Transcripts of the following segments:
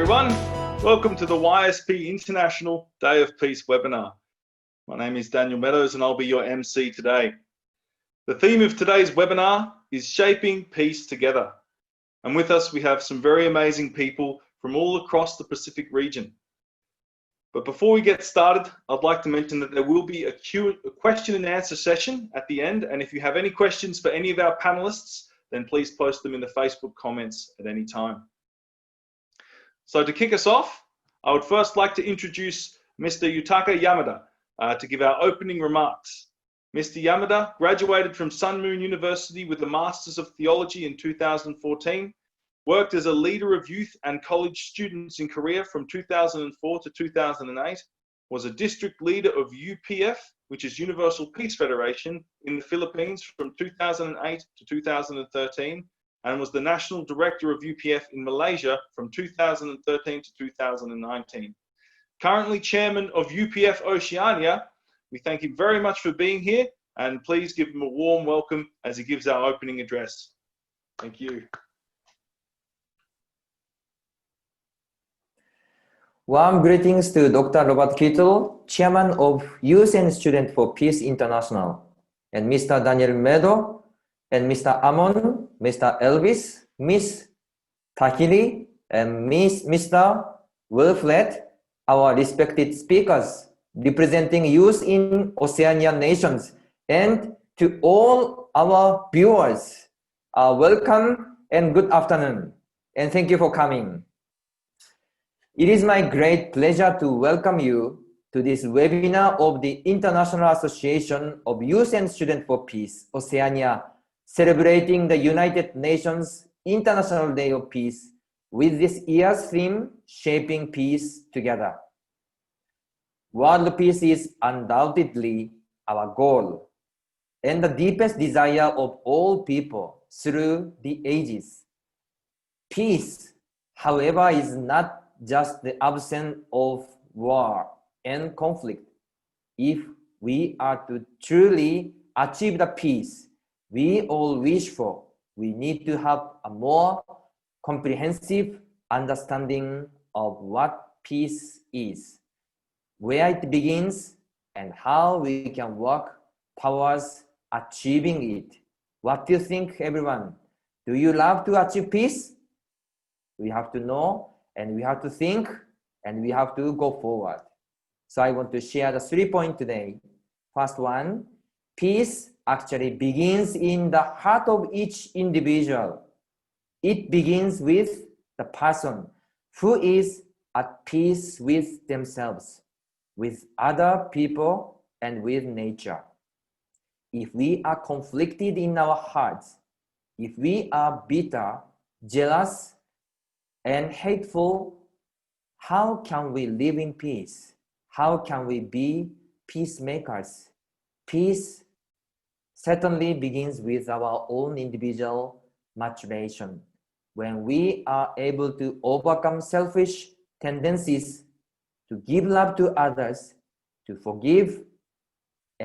everyone. Welcome to the YSP International Day of Peace webinar. My name is Daniel Meadows and I'll be your MC today. The theme of today's webinar is Shaping Peace Together. And with us we have some very amazing people from all across the Pacific region. But before we get started, I'd like to mention that there will be a question and answer session at the end. And if you have any questions for any of our panelists, then please post them in the Facebook comments at any time. So to kick us off, I would first like to introduce Mr. Yutaka Yamada to give our opening remarks. Mr. Yamada graduated from Sun Moon University with a Masters of Theology in 2014, worked as a leader of youth and college students in Korea from 2004 to 2008, was a district leader of UPF, which is Universal Peace Federation, in the Philippines from 2008 to 2013, and was the National Director of UPF in Malaysia from 2013 to 2019. Currently Chairman of UPF Oceania, we thank him very much for being here, and please give him a warm welcome as he gives our opening address. Thank you. Warm greetings to Dr. Robert Kittle, Chairman of Youth and Student for Peace International, and Mr. Daniel Meadow, and Mr. Amon, Mr. Elvis, Miss Takili, and Mr. Wilfred, our respected speakers representing youth in Oceania nations, and to all our viewers, welcome and good afternoon, and thank you for coming. It is my great pleasure to welcome you to this webinar of the International Association of Youth and Students for Peace, Oceania, celebrating the United Nations International Day of Peace with this year's theme, Shaping Peace Together. World peace is undoubtedly our goal and the deepest desire of all people through the ages. Peace, however, is not just the absence of war and conflict. If we are to truly achieve the peace we all wish for, we need to have a more comprehensive understanding of what peace is, where it begins, and how we can work towards achieving it. What do you think, everyone? Do you love to achieve peace? We have to know, and we have to think, and we have to go forward. So I want to share the 3 points today. First one, peace actually begins in the heart of each individual. It begins with the person who is at peace with themselves, with other people, and with nature. If we are conflicted in our hearts, if we are bitter, jealous, and hateful, how can we live in peace? How can we be peacemakers? Peace certainly begins with our own individual maturation. When we are able to overcome selfish tendencies to give love to others, to forgive,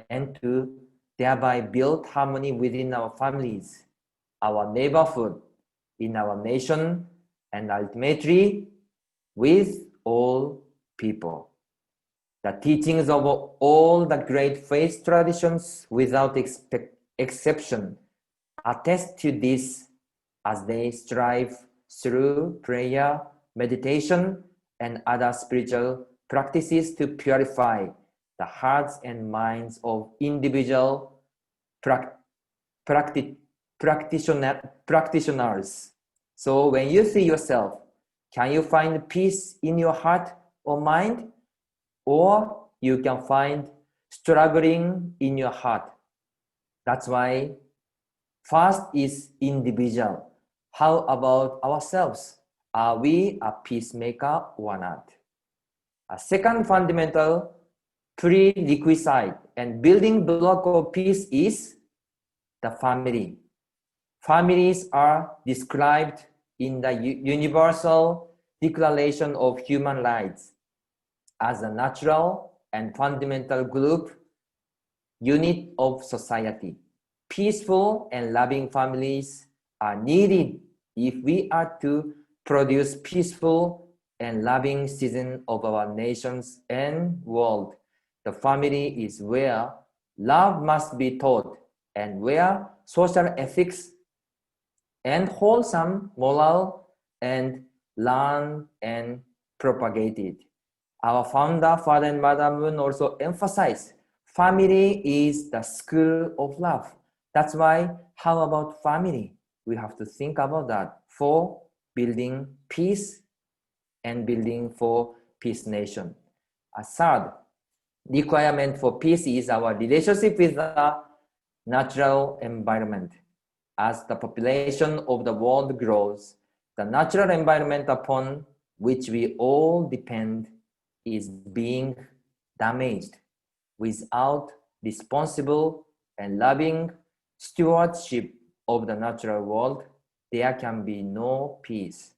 and to thereby build harmony within our families, our neighborhood, in our nation, and ultimately with all people. The teachings of all the great faith traditions without exception attest to this as they strive through prayer, meditation, and other spiritual practices to purify the hearts and minds of individual practitioners. So when you see yourself, can you find peace in your heart or mind? Or you can find struggling in your heart. That's why first is individual. How about ourselves? Are we a peacemaker or not? A second fundamental prerequisite and building block of peace is the family. Families are described in the Universal Declaration of Human Rights as a natural and fundamental group unit of society. Peaceful and loving families are needed if we are to produce peaceful and loving citizen of our nations and world. The family is where love must be taught and where social ethics and wholesome moral and learned and propagated. Our founder, Father and Mother Moon, also emphasized family is the school of love. That's why, how about family? We have to think about that for building peace and building for peace nation. A third requirement for peace is our relationship with the natural environment. As the population of the world grows, the natural environment upon which we all depend is being damaged. Without responsible and loving stewardship of the natural world, there can be no peace.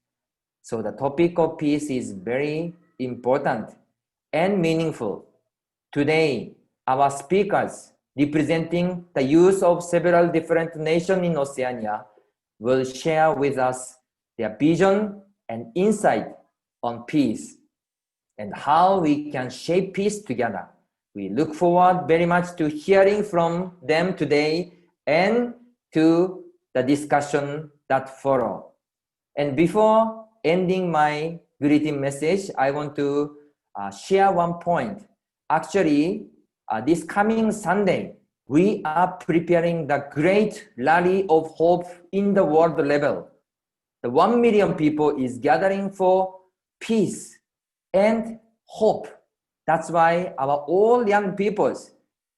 So the topic of peace is very important and meaningful. Today, our speakers representing the youth of several different nations in Oceania will share with us their vision and insight on peace and how we can shape peace together. We look forward very much to hearing from them today and to the discussion that follow. And before ending my greeting message, I want to share one point. Actually, this coming Sunday, we are preparing the great rally of hope in the world level. The 1 million people is gathering for peace and hope. That's why our all young peoples,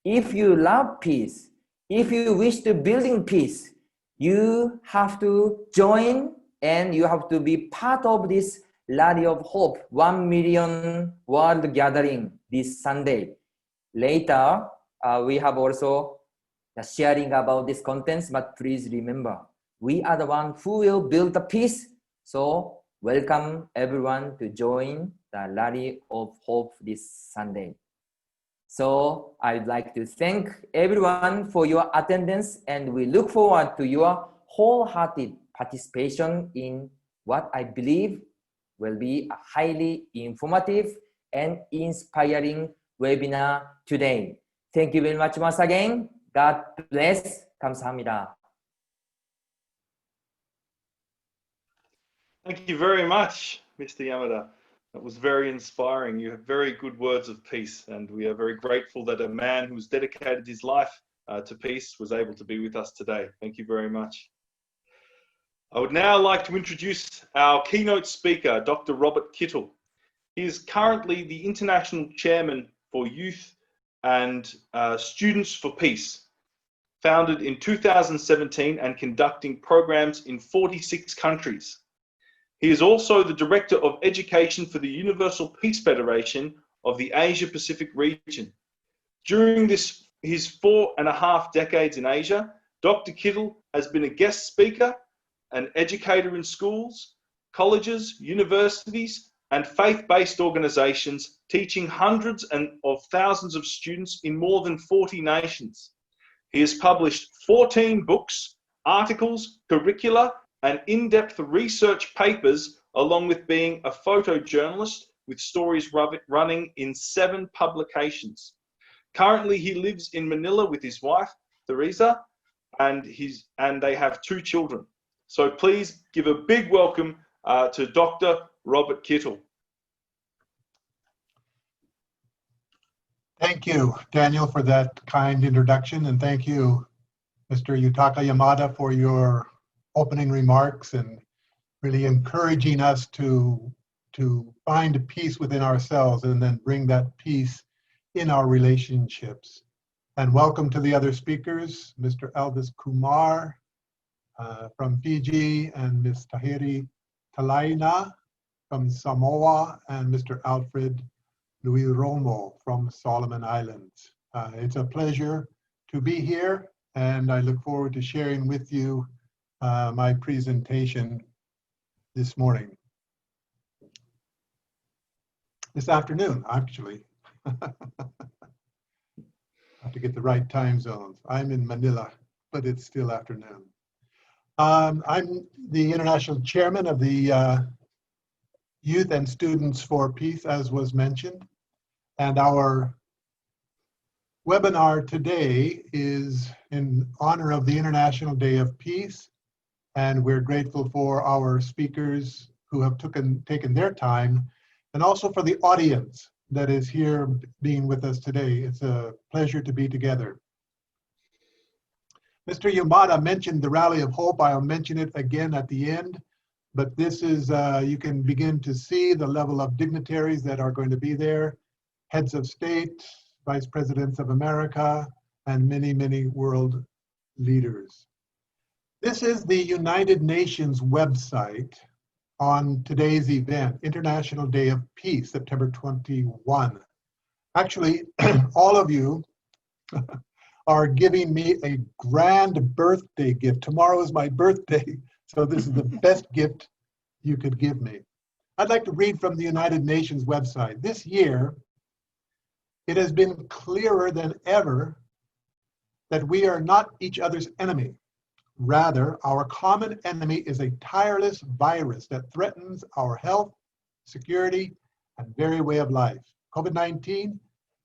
if you love peace, if you wish to building peace, you have to join and you have to be part of this rally of hope, 1 million world gathering this Sunday. Later, we have also the sharing about these contents, but please remember, we are the one who will build the peace. So welcome everyone to join the rally of hope this Sunday. So I'd like to thank everyone for your attendance, and we look forward to your wholehearted participation in what I believe will be a highly informative and inspiring webinar today. Thank you very much once again. God bless. 감사합니다. Thank you very much, Mr. Yamada. That was very inspiring. You have very good words of peace, and we are very grateful that a man who's dedicated his life to peace was able to be with us today. Thank you very much. I would now like to introduce our keynote speaker, Dr. Robert Kittle. He is currently the International Chairman for Youth and Students for Peace, founded in 2017 and conducting programs in 46 countries. He is also the Director of Education for the Universal Peace Federation of the Asia-Pacific region. During his 4.5 decades in Asia, Dr. Kittle has been a guest speaker, an educator in schools, colleges, universities, and faith-based organizations, teaching hundreds of thousands of students in more than 40 nations. He has published 14 books, articles, curricula, and in-depth research papers, along with being a photojournalist with stories running in 7 publications. Currently, he lives in Manila with his wife, Teresa, and they have 2 children. So please give a big welcome to Dr. Robert Kittle. Thank you, Daniel, for that kind introduction, and thank you, Mr. Yutaka Yamada, for your opening remarks and really encouraging us to find peace within ourselves and then bring that peace in our relationships. And welcome to the other speakers, Mr. Elvis Kumar from Fiji, and Ms. Tahiri Talaina from Samoa, and Mr. Alfred Louis Romo from Solomon Islands. It's a pleasure to be here, and I look forward to sharing with you my presentation this morning. This afternoon, actually. I have to get the right time zones. I'm in Manila, but it's still afternoon. I'm the international chairman of the Youth and Students for Peace, as was mentioned. And our webinar today is in honor of the International Day of Peace. And we're grateful for our speakers who have taken their time, and also for the audience that is here being with us today. It's a pleasure to be together. Mr. Yamada mentioned the Rally of Hope. I'll mention it again at the end, but this is, you can begin to see the level of dignitaries that are going to be there, heads of state, vice presidents of America, and many, many world leaders. This is the United Nations website on today's event, International Day of Peace, September 21. Actually, all of you are giving me a grand birthday gift. Tomorrow is my birthday, so this is the best gift you could give me. I'd like to read from the United Nations website. This year, it has been clearer than ever that we are not each other's enemy. Rather, our common enemy is a tireless virus that threatens our health, security, and very way of life. COVID-19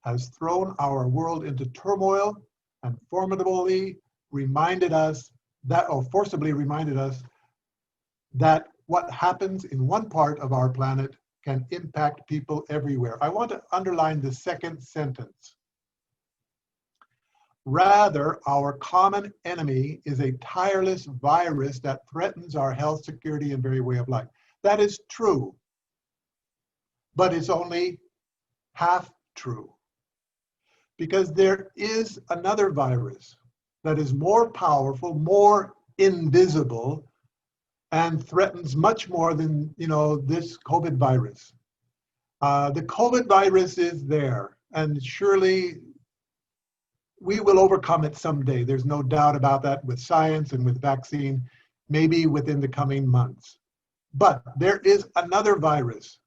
has thrown our world into turmoil and forcibly reminded us that what happens in one part of our planet can impact people everywhere. I want to underline the second sentence. Rather, our common enemy is a tireless virus that threatens our health, security, and very way of life. That is true, but it's only half true. Because there is another virus that is more powerful, more invisible, and threatens much more than, this COVID virus. The COVID virus is there, and surely we will overcome it someday. There's no doubt about that with science and with vaccine, maybe within the coming months. But there is another virus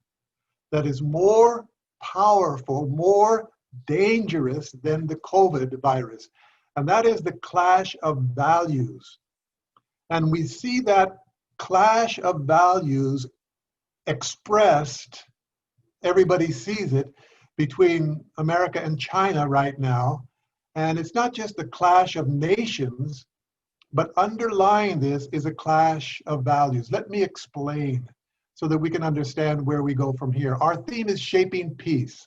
that is more powerful, more dangerous than the COVID virus, and that is the clash of values. And we see that clash of values expressed, everybody sees it, between America and China right now. And it's not just a clash of nations, but underlying this is a clash of values. Let me explain so that we can understand where we go from here. Our theme is shaping peace.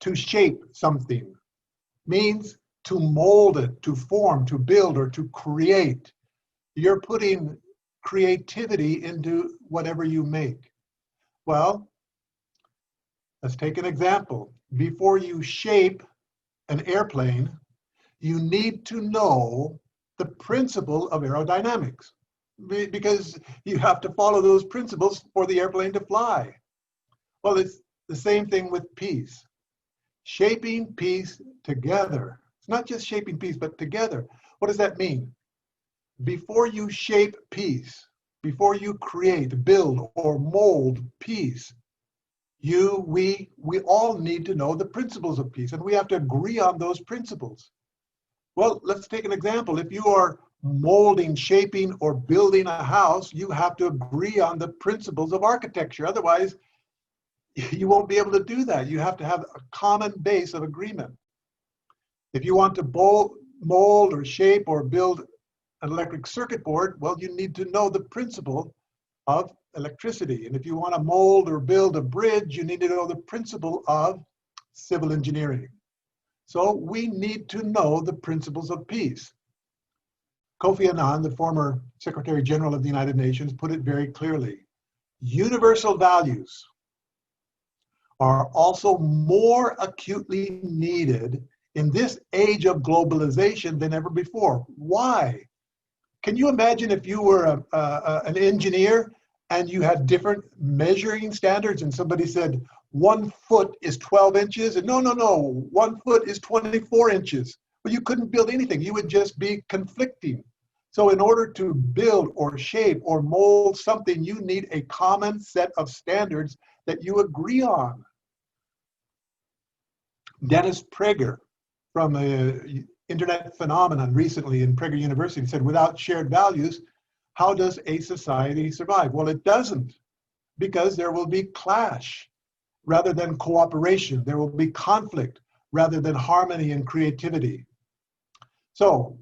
To shape something means to mold it, to form, to build, or to create. You're putting creativity into whatever you make. Well, let's take an example. Before you shape an airplane, you need to know the principle of aerodynamics, because you have to follow those principles for the airplane to fly. Well, it's the same thing with peace. Shaping peace together. It's not just shaping peace, but together. What does that mean? Before you shape peace, before you create, build, or mold peace, we all need to know the principles of peace, and we have to agree on those principles. Well, let's take an example. If you are molding, shaping, or building a house, you have to agree on the principles of architecture. Otherwise, you won't be able to do that. You have to have a common base of agreement. If you want to mold or shape or build an electric circuit board, well, you need to know the principle of electricity. And if you want to mold or build a bridge, you need to know the principle of civil engineering. So we need to know the principles of peace. Kofi Annan, the former Secretary General of the United Nations, put it very clearly. Universal values are also more acutely needed in this age of globalization than ever before. Why? Can you imagine if you were an engineer and you had different measuring standards and somebody said 1 foot is 12 inches and no, 1 foot is 24 inches. Well, you couldn't build anything. You would just be conflicting. So in order to build or shape or mold something, you need a common set of standards that you agree on. Dennis Prager from Internet Phenomenon recently in Prager University said, without shared values, how does a society survive? Well, it doesn't. because there will be clash rather than cooperation. There will be conflict rather than harmony and creativity. So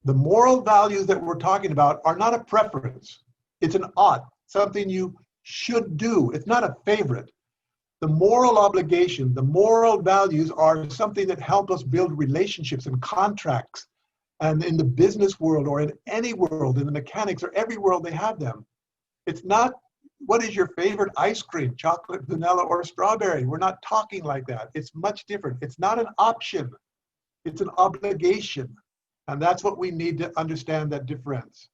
the moral values that we're talking about are not a preference. It's an ought, something you should do. It's not a favorite. The moral obligation, the moral values are something that help us build relationships and contracts. And in the business world or in any world, in the mechanics or every world, they have them. It's not, what is your favorite ice cream, chocolate, vanilla, or strawberry? We're not talking like that. It's much different. It's not an option. It's an obligation. And that's what we need to understand, that difference.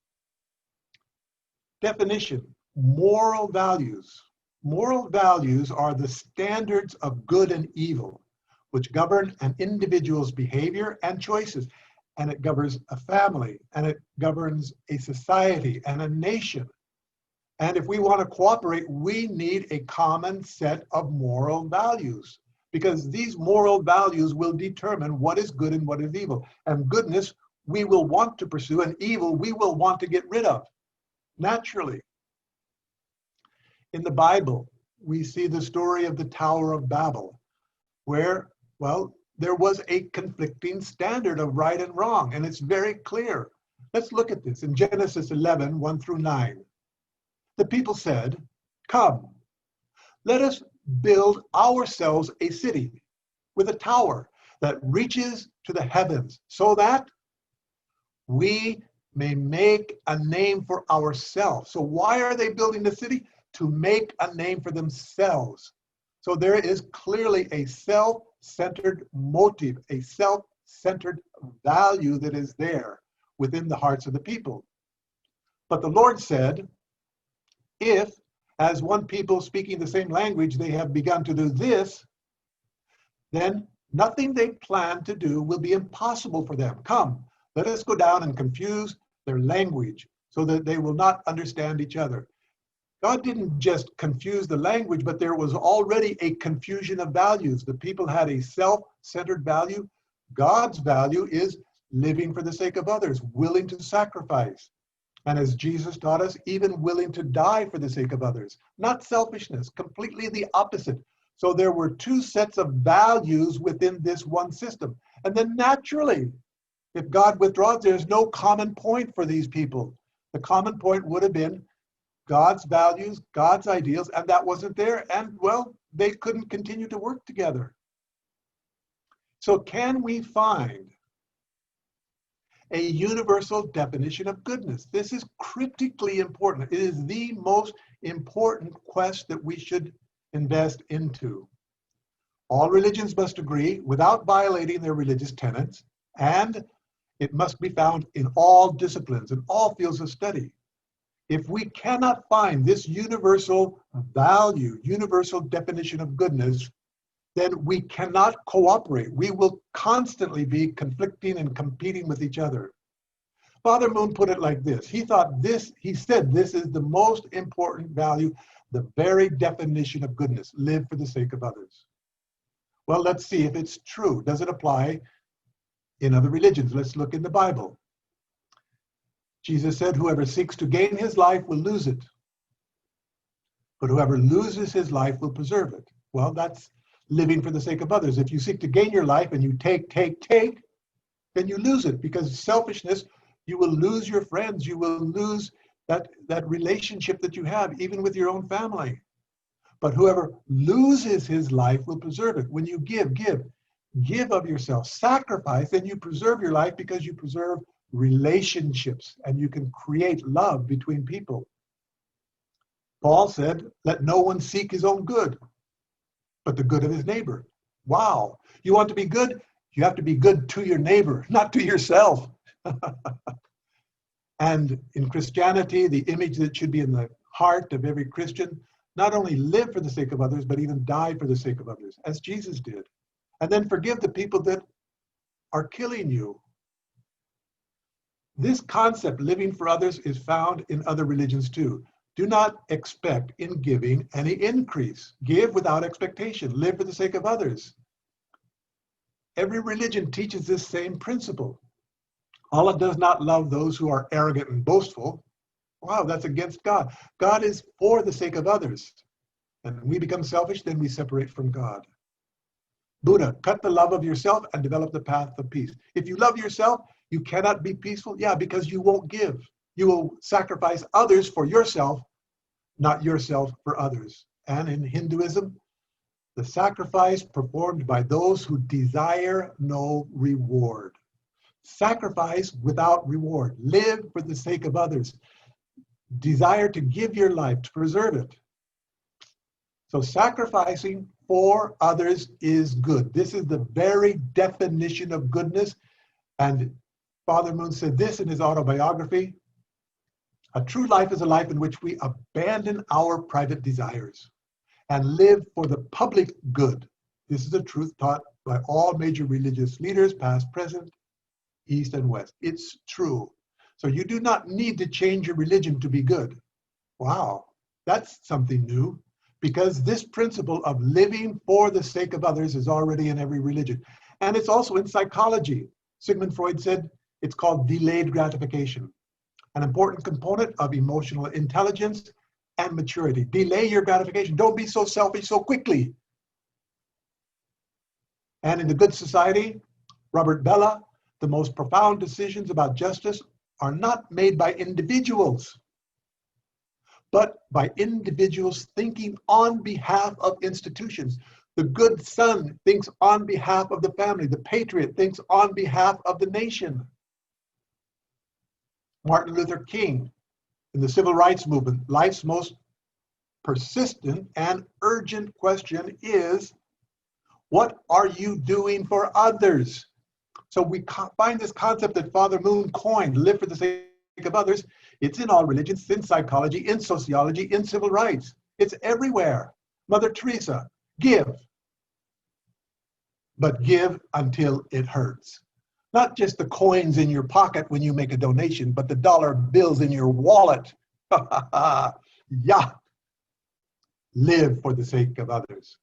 Definition, moral values. Moral values are the standards of good and evil, which govern an individual's behavior and choices. And it governs a family, and it governs a society and a nation. And if we want to cooperate, we need a common set of moral values, because these moral values will determine what is good and what is evil. And goodness we will want to pursue, and evil we will want to get rid of, naturally. In the Bible, we see the story of the Tower of Babel, where, well, there was a conflicting standard of right and wrong, and it's very clear. Let's look at this in Genesis 11, 1 through 9. The people said, "Come, let us build ourselves a city with a tower that reaches to the heavens, so that we may make a name for ourselves." So why are they building the city? To make a name for themselves. So there is clearly a self-centered motive, a self-centered value that is there within the hearts of the people. But the Lord said, if, as one people speaking the same language, they have begun to do this, then nothing they plan to do will be impossible for them. Come, let us go down and confuse their language so that they will not understand each other. God didn't just confuse the language, but there was already a confusion of values. The people had a self-centered value. God's value is living for the sake of others, willing to sacrifice. And as Jesus taught us, even willing to die for the sake of others. Not selfishness, completely the opposite. So there were two sets of values within this one system. And then naturally, if God withdraws, there's no common point for these people. The common point would have been God's values, God's ideals, and that wasn't there. And well, they couldn't continue to work together. So can we find a universal definition of goodness? This is critically important. It is the most important quest that we should invest into. All religions must agree without violating their religious tenets, and it must be found in all disciplines and all fields of study. If we cannot find this universal value, universal definition of goodness, then we cannot cooperate. We will constantly be conflicting and competing with each other. Father Moon put it like this. He said this is the most important value, the very definition of goodness, live for the sake of others. Well, let's see if it's true. Does it apply in other religions? Let's look in the Bible. Jesus said, whoever seeks to gain his life will lose it, but whoever loses his life will preserve it. Well, that's living for the sake of others. If you seek to gain your life and you take, then you lose it, because selfishness, you will lose your friends. You will lose that relationship that you have, even with your own family. But whoever loses his life will preserve it. When you give of yourself, sacrifice, then you preserve your life, because you preserve relationships and you can create love between people. Paul said, let no one seek his own good, but the good of his neighbor. Wow. You want to be good? You have to be good to your neighbor, not to yourself. And in Christianity, the image that should be in the heart of every Christian, not only live for the sake of others, but even die for the sake of others, as Jesus did. And then forgive the people that are killing you. This concept, living for others, is found in other religions too. Do not expect in giving any increase. Give without expectation. Live for the sake of others. Every religion teaches this same principle. Allah does not love those who are arrogant and boastful, Wow, that's against God. God is for the sake of others. And when we become selfish, then we separate from God. Buddha, cut the love of yourself and develop the path of peace. If you love yourself, you cannot be peaceful. Yeah, because you won't give. You will sacrifice others for yourself, not yourself for others. And in Hinduism, the sacrifice performed by those who desire no reward. Sacrifice without reward. Live for the sake of others. Desire to give your life, to preserve it. So sacrificing for others is good. This is the very definition of goodness. And Father Moon said this in his autobiography: a true life is a life in which we abandon our private desires and live for the public good. This is a truth taught by all major religious leaders, past, present, East and West. It's true. So you do not need to change your religion to be good. Wow, that's something new, because this principle of living for the sake of others is already in every religion. And it's also in psychology. Sigmund Freud said it's called delayed gratification, an important component of emotional intelligence and maturity. Delay your gratification. Don't be so selfish so quickly. And in The Good Society, Robert Bellah, the most profound decisions about justice are not made by individuals, but by individuals thinking on behalf of institutions. The good son thinks on behalf of the family. The patriot thinks on behalf of the nation. Martin Luther King, in the civil rights movement, life's most persistent and urgent question is, what are you doing for others? So we find this concept that Father Moon coined, live for the sake of others. It's in all religions, in psychology, in sociology, in civil rights. It's everywhere. Mother Teresa, give. But give until it hurts. Not just the coins in your pocket when you make a donation, but the dollar bills in your wallet. Yeah. Live for the sake of others.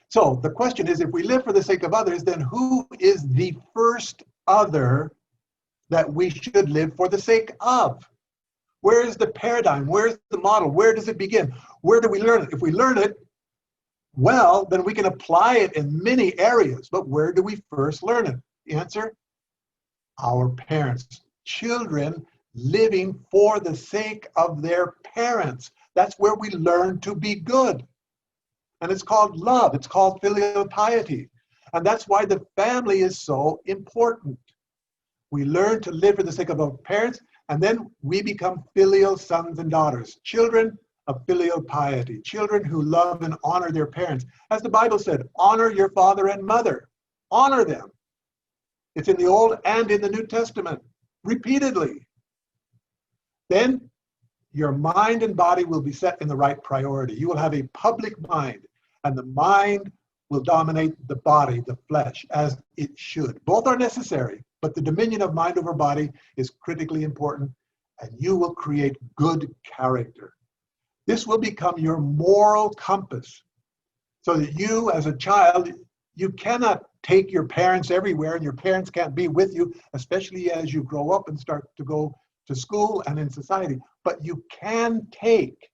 So the question is, if we live for the sake of others, then who is the first other that we should live for the sake of? Where is the paradigm? Where's the model? Where does it begin? Where do we learn it? If we learn it, well, then we can apply it in many areas. But where do we first learn it? The answer, our parents. Children living for the sake of their parents. That's where we learn to be good. And it's called love. It's called filial piety. And that's why the family is so important. We learn to live for the sake of our parents, and then we become filial sons and daughters, children of filial piety, children who love and honor their parents. As the Bible said, honor your father and mother. Honor them. It's in the Old and in the New Testament, repeatedly. Then your mind and body will be set in the right priority. You will have a public mind, and the mind will dominate the body, the flesh, as it should. Both are necessary, but the dominion of mind over body is critically important, and you will create good character. This will become your moral compass, so that you, as a child, you cannot take your parents everywhere, and your parents can't be with you, especially as you grow up and start to go to school and in society. But you can take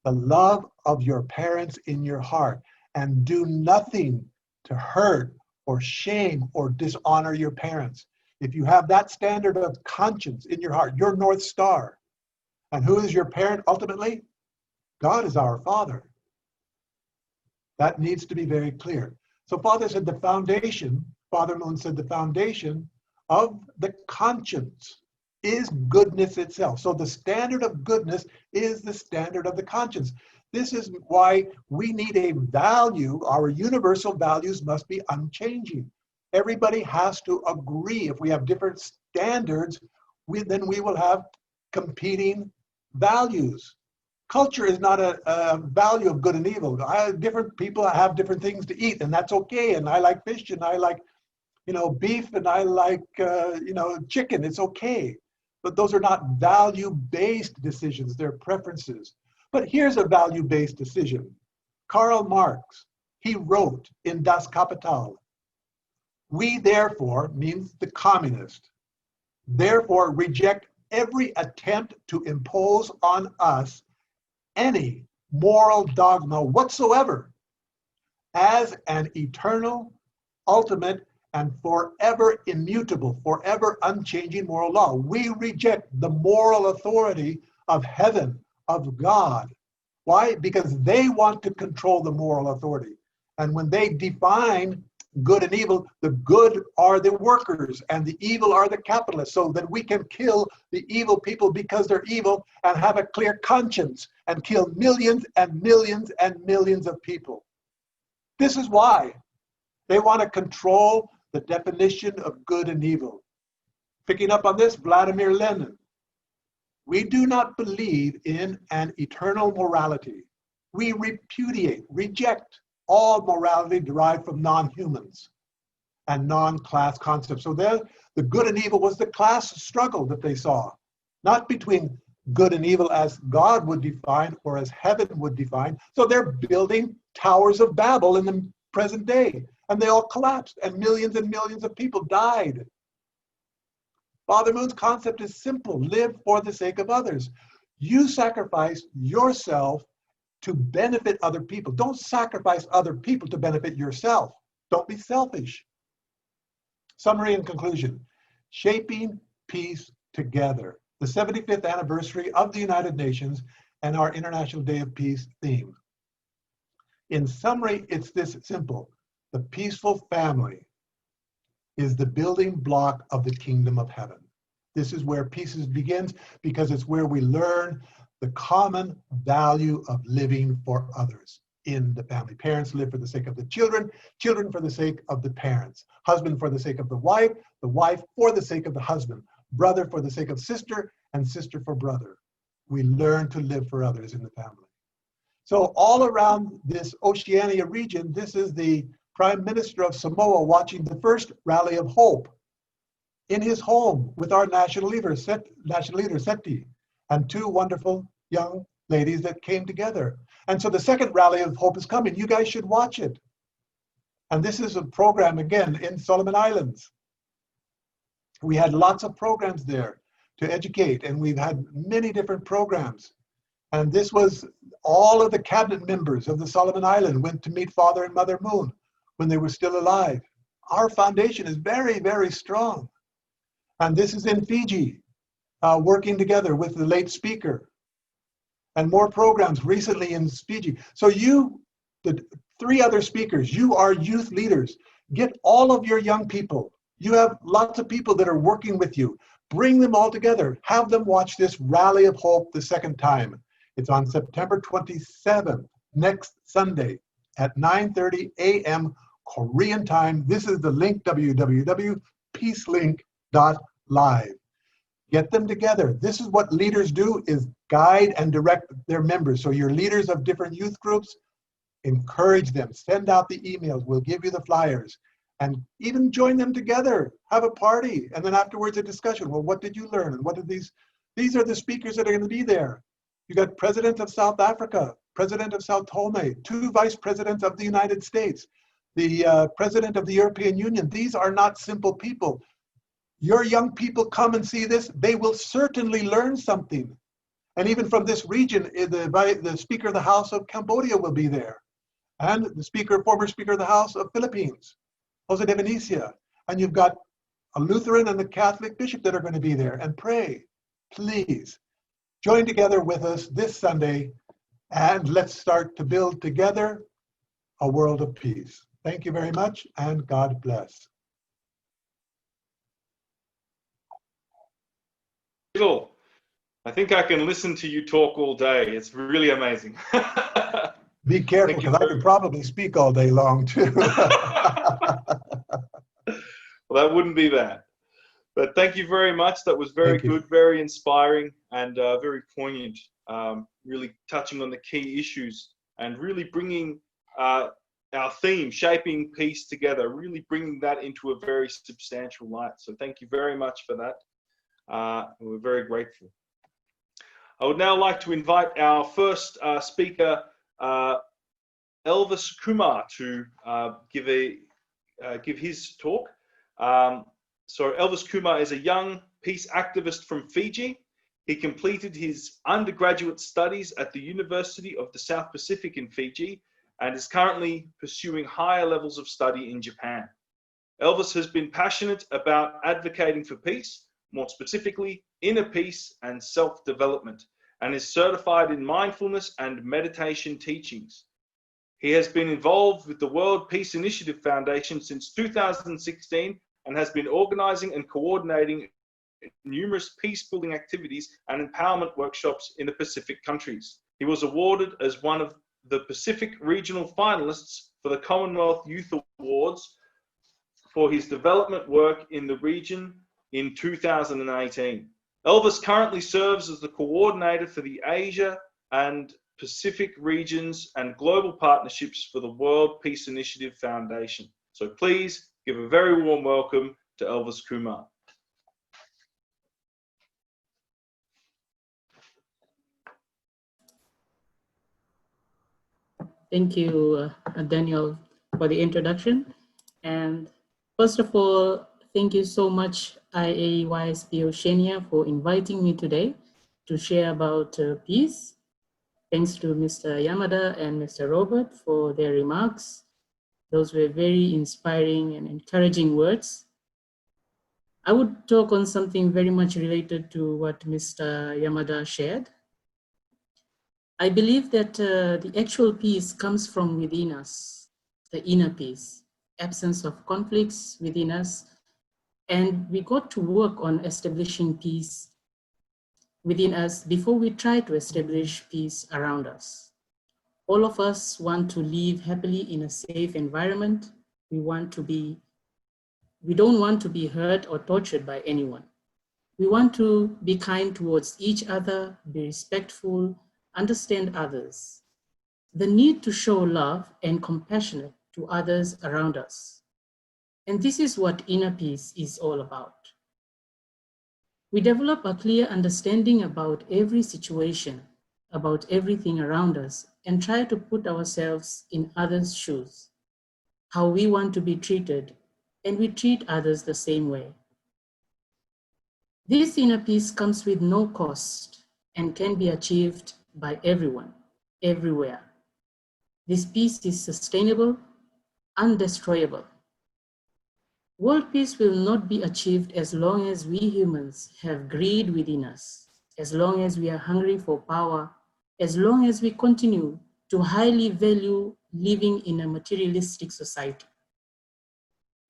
the love of your parents in your heart and do nothing to hurt or shame or dishonor your parents. If you have that standard of conscience in your heart, your North Star. And who is your parent ultimately? God is our Father. That needs to be very clear. So Father said the foundation, Father Moon said the foundation of the conscience is goodness itself. So the standard of goodness is the standard of the conscience. This is why we need a value. Our universal values must be unchanging. Everybody has to agree. If we have different standards, then we will have competing values. Culture is not a value of good and evil. Different people have different things to eat, and that's okay. And I like fish, and I like, beef, and I like, chicken. It's okay. But those are not value-based decisions. They're preferences. But here's a value-based decision. Karl Marx, he wrote in Das Kapital, we therefore, means the communist, therefore reject every attempt to impose on us any moral dogma whatsoever as an eternal, ultimate, and forever immutable, forever unchanging moral law. We reject the moral authority of heaven, of God. Why? Because they want to control the moral authority. And when they define good and evil, the good are the workers and the evil are the capitalists, so that we can kill the evil people because they're evil and have a clear conscience and kill millions and millions and millions of people. This is why they want to control the definition of good and evil. Picking up on this, Vladimir Lenin. We do not believe in an eternal morality. We repudiate, reject all morality derived from non-humans and non-class concepts. So there, the good and evil was the class struggle that they saw, not between good and evil as God would define or as heaven would define. So they're building towers of Babel in the present day, and they all collapsed, and millions of people died. Father Moon's concept is simple: live for the sake of others. You sacrifice yourself to benefit other people. Don't sacrifice other people to benefit yourself. Don't be selfish. Summary and conclusion: shaping peace together. The 75th anniversary of the United Nations and our International Day of Peace theme. In summary, it's this simple: the peaceful family is the building block of the kingdom of heaven. This is where peace begins, because it's where we learn the common value of living for others in the family. Parents live for the sake of the children, children for the sake of the parents, husband for the sake of the wife for the sake of the husband, brother for the sake of sister, and sister for brother. We learn to live for others in the family. So all around this Oceania region, this is the Prime Minister of Samoa watching the first Rally of Hope in his home with our national leader, Seti, and two wonderful young ladies that came together. And so the second Rally of Hope is coming. You guys should watch it. And this is a program, again, in Solomon Islands. We had lots of programs there to educate, and we've had many different programs. And this was all of the cabinet members of the Solomon Island went to meet Father and Mother Moon when they were still alive. Our foundation is very, very strong. And this is in Fiji, working together with the late speaker. And more programs recently in Fiji. So you, the three other speakers, you are youth leaders. Get all of your young people. You have lots of people that are working with you. Bring them all together. Have them watch this Rally of Hope the second time. It's on September 27th, next Sunday at 9:30 a.m. Korean time. This is the link, www.peacelink.live. Get them together. This is what leaders do, is guide and direct their members. So your leaders of different youth groups, encourage them. Send out the emails. We'll give you the flyers. And even join them together. Have a party. And then afterwards a discussion. Well, what did you learn? And what did these are the speakers that are going to be there. You got President of South Africa, President of Sao Tome, two Vice Presidents of the United States, the President of the European Union. These are not simple people. Your young people come and see this, they will certainly learn something. And even from this region, the Speaker of the House of Cambodia will be there. And the former Speaker of the House of Philippines, Jose de Venecia. And you've got a Lutheran and a Catholic bishop that are going to be there. And pray, please, join together with us this Sunday, and let's start to build together a world of peace. Thank you very much, and God bless. I think I can listen to you talk all day. It's really amazing. Be careful, because I could probably speak all day long too. Well, that wouldn't be bad. But thank you very much. That was very good, very inspiring, and very poignant. Really touching on the key issues and really bringing our theme, shaping peace together, really bringing that into a very substantial light. So thank you very much for that. We're very grateful. I would now like to invite our first speaker, Elvis Kumar, to give his talk. So Elvis Kumar is a young peace activist from Fiji. He completed his undergraduate studies at the University of the South Pacific in Fiji and is currently pursuing higher levels of study in Japan. Elvis has been passionate about advocating for peace, more specifically inner peace and self-development, and is certified in mindfulness and meditation teachings. He has been involved with the World Peace Initiative Foundation since 2016 and has been organizing and coordinating numerous peace-building activities and empowerment workshops in the Pacific countries. He was awarded as one of the Pacific regional finalists for the Commonwealth Youth Awards for his development work in the region in 2018. Elvis currently serves as the coordinator for the Asia and Pacific regions and global partnerships for the World Peace Initiative Foundation. So please give a very warm welcome to Elvis Kumar. Thank you, Daniel, for the introduction. And first of all, thank you so much, IAYSP Oceania, for inviting me today to share about peace. Thanks to Mr. Yamada and Mr. Robert for their remarks. Those were very inspiring and encouraging words. I would talk on something very much related to what Mr. Yamada shared. I believe that the actual peace comes from within us, the inner peace, absence of conflicts within us, and we got to work on establishing peace within us before we try to establish peace around us. All of us want to live happily in a safe environment. We don't want to be hurt or tortured by anyone. We want to be kind towards each other, be respectful, understand others. The need to show love and compassion to others around us. And this is what inner peace is all about. We develop a clear understanding about every situation, about everything around us, and try to put ourselves in others' shoes, how we want to be treated, and we treat others the same way. This inner peace comes with no cost and can be achieved by everyone, everywhere. This peace is sustainable, undestroyable. World peace will not be achieved as long as we humans have greed within us, as long as we are hungry for power, as long as we continue to highly value living in a materialistic society.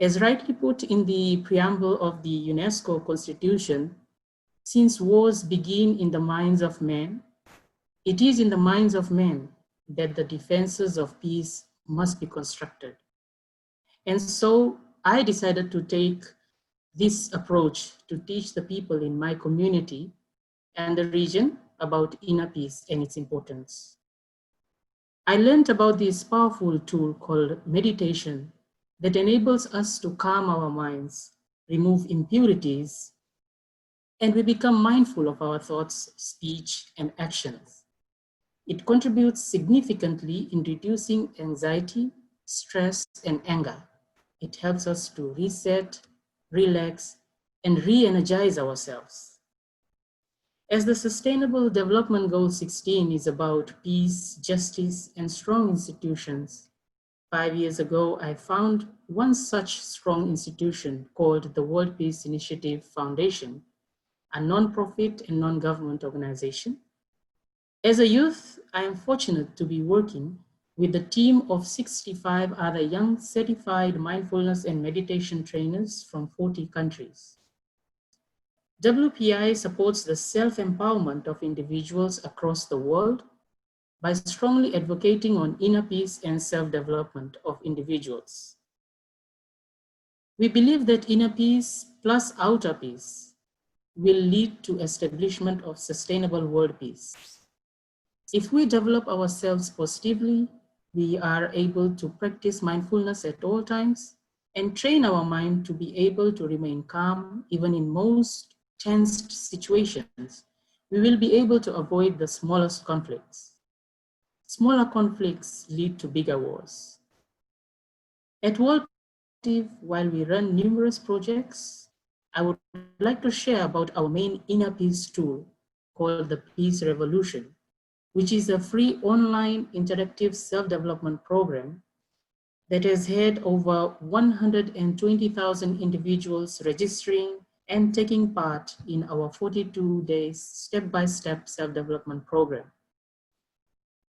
As rightly put in the preamble of the UNESCO Constitution, since wars begin in the minds of men, it is in the minds of men that the defenses of peace must be constructed. And so I decided to take this approach to teach the people in my community and the region about inner peace and its importance. I learned about this powerful tool called meditation that enables us to calm our minds, remove impurities, and we become mindful of our thoughts, speech, and actions. It contributes significantly in reducing anxiety, stress, and anger. It helps us to reset, relax, and re-energize ourselves. As the Sustainable Development Goal 16 is about peace, justice, and strong institutions, 5 years ago, I found one such strong institution called the World Peace Initiative Foundation, a non-profit and non-government organization. As a youth, I am fortunate to be working with a team of 65 other young certified mindfulness and meditation trainers from 40 countries. WPI supports the self-empowerment of individuals across the world by strongly advocating on inner peace and self-development of individuals. We believe that inner peace plus outer peace will lead to establishment of sustainable world peace. If we develop ourselves positively, we are able to practice mindfulness at all times and train our mind to be able to remain calm even in most tensed situations. We will be able to avoid the smallest conflicts. Smaller conflicts lead to bigger wars. At World Peace, while we run numerous projects, I would like to share about our main inner peace tool called the Peace Revolution, which is a free online interactive self-development program that has had over 120,000 individuals registering and taking part in our 42 days step-by-step self-development program.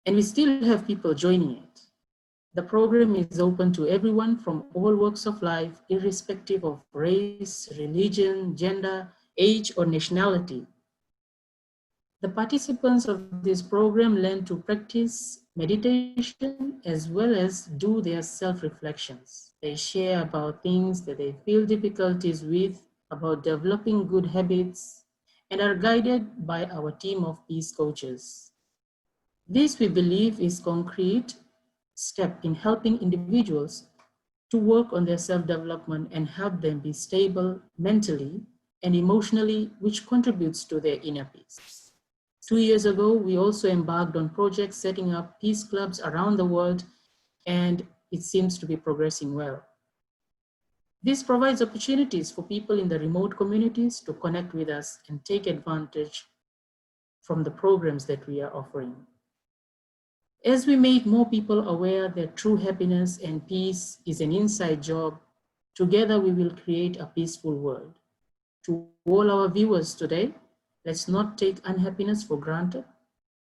And we still have people joining it. The program is open to everyone from all walks of life, irrespective of race, religion, gender, age, or nationality. The participants of this program learn to practice meditation as well as do their self-reflections. They share about things that they feel difficulties with, about developing good habits, and are guided by our team of peace coaches. This, we believe, is concrete step in helping individuals to work on their self-development and help them be stable mentally and emotionally, which contributes to their inner peace. 2 years ago, we also embarked on projects setting up peace clubs around the world, and it seems to be progressing well. This provides opportunities for people in the remote communities to connect with us and take advantage from the programs that we are offering. As we make more people aware that true happiness and peace is an inside job, together we will create a peaceful world. To all our viewers today, let's not take unhappiness for granted.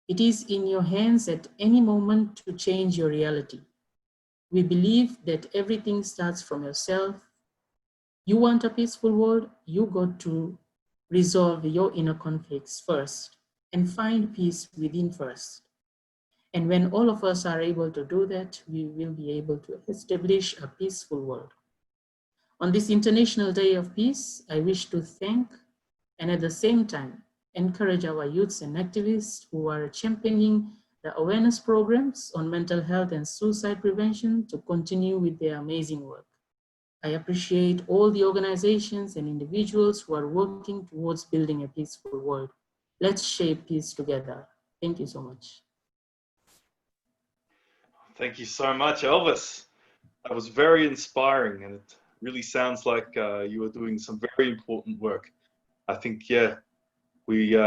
It is in your hands at any moment to change your reality. We believe that everything starts from yourself. You want a peaceful world, you got to resolve your inner conflicts first and find peace within first. And when all of us are able to do that, we will be able to establish a peaceful world. On this International Day of Peace, I wish to thank and at the same time encourage our youths and activists who are championing the awareness programs on mental health and suicide prevention to continue with their amazing work. I appreciate all the organizations and individuals who are working towards building a peaceful world. Let's shape peace together. Thank you so much. Thank you so much, Elvis. That was very inspiring, and it really sounds like you are doing some very important work. I think, yeah, we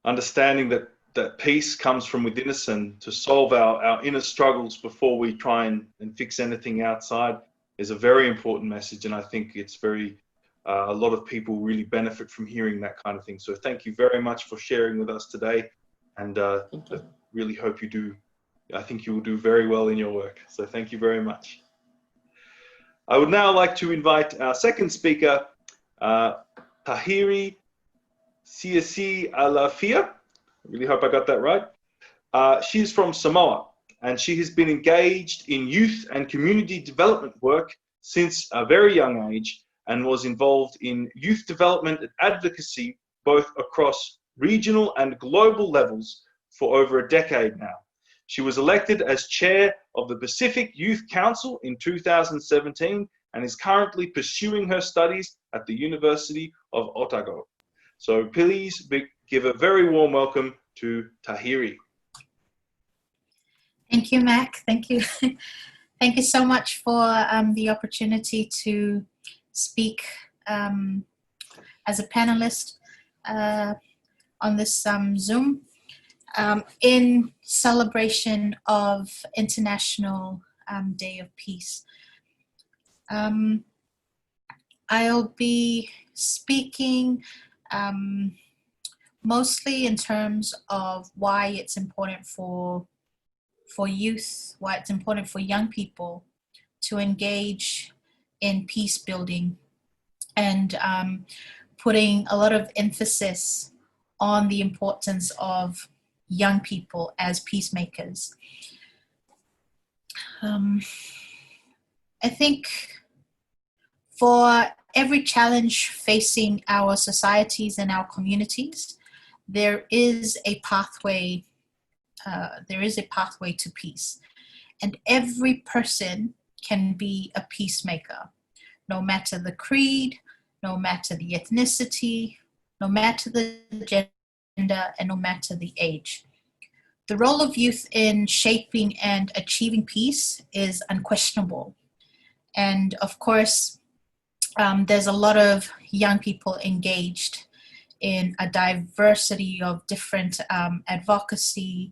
understanding that peace comes from within us, and to solve our inner struggles before we try and fix anything outside is a very important message. And I think it's very, a lot of people really benefit from hearing that kind of thing. So thank you very much for sharing with us today. And I really hope you do. I think you will do very well in your work. So thank you very much. I would now like to invite our second speaker, Tahiri Siasi Alafia. I really hope I got that right. She is from Samoa, and she has been engaged in youth and community development work since a very young age, and was involved in youth development and advocacy both across regional and global levels for over a decade now. She was elected as chair of the Pacific Youth Council in 2017 and is currently pursuing her studies at the University of Otago. So please give a very warm welcome to Tahiri. Thank you, Mac. Thank you. Thank you so much for the opportunity to speak as a panelist on this Zoom. In celebration of International Day of Peace. I'll be speaking mostly in terms of why it's important for youth, why it's important for young people to engage in peace building, and putting a lot of emphasis on the importance of young people as peacemakers. I think for every challenge facing our societies and our communities, there is a pathway. To peace, and every person can be a peacemaker, no matter the creed, no matter the ethnicity, no matter the gender, and no matter the age. The role of youth in shaping and achieving peace is unquestionable. And of course, there's a lot of young people engaged in a diversity of different advocacy,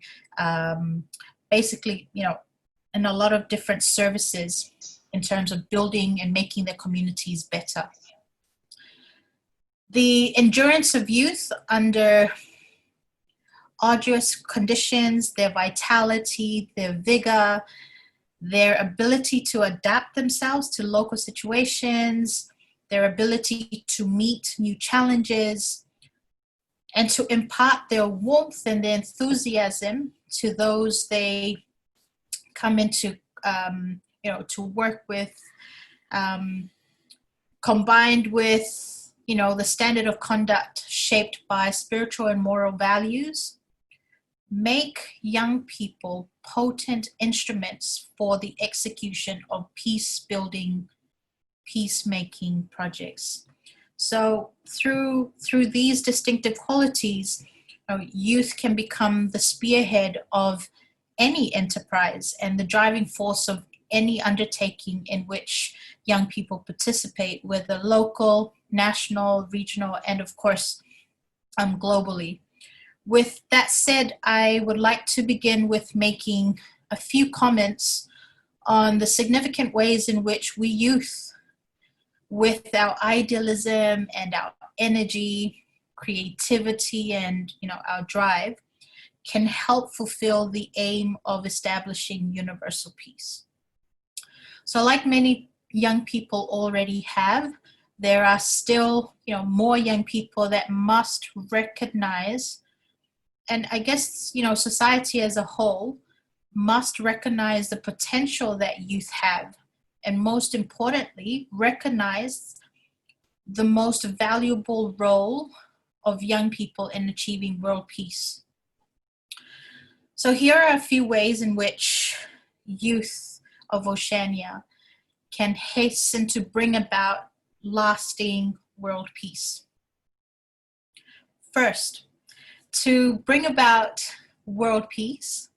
basically, in a lot of different services in terms of building and making their communities better. The endurance of youth under arduous conditions, their vitality, their vigor, their ability to adapt themselves to local situations, their ability to meet new challenges, and to impart their warmth and their enthusiasm to those they come into, to work with, combined with, the standard of conduct shaped by spiritual and moral values, make young people potent instruments for the execution of peace-building, peacemaking projects. So through these distinctive qualities, youth can become the spearhead of any enterprise and the driving force of any undertaking in which young people participate, whether local, national, regional, and of course, globally. With that said, I would like to begin with making a few comments on the significant ways in which we youth, with our idealism and our energy, creativity, and our drive, can help fulfill the aim of establishing universal peace. So like many young people already have, there are still more young people that must recognize, and I guess society as a whole must recognize the potential that youth have, and most importantly, recognize the most valuable role of young people in achieving world peace. So here are a few ways in which youth of Oceania can hasten to bring about lasting world peace. First, to bring about world peace,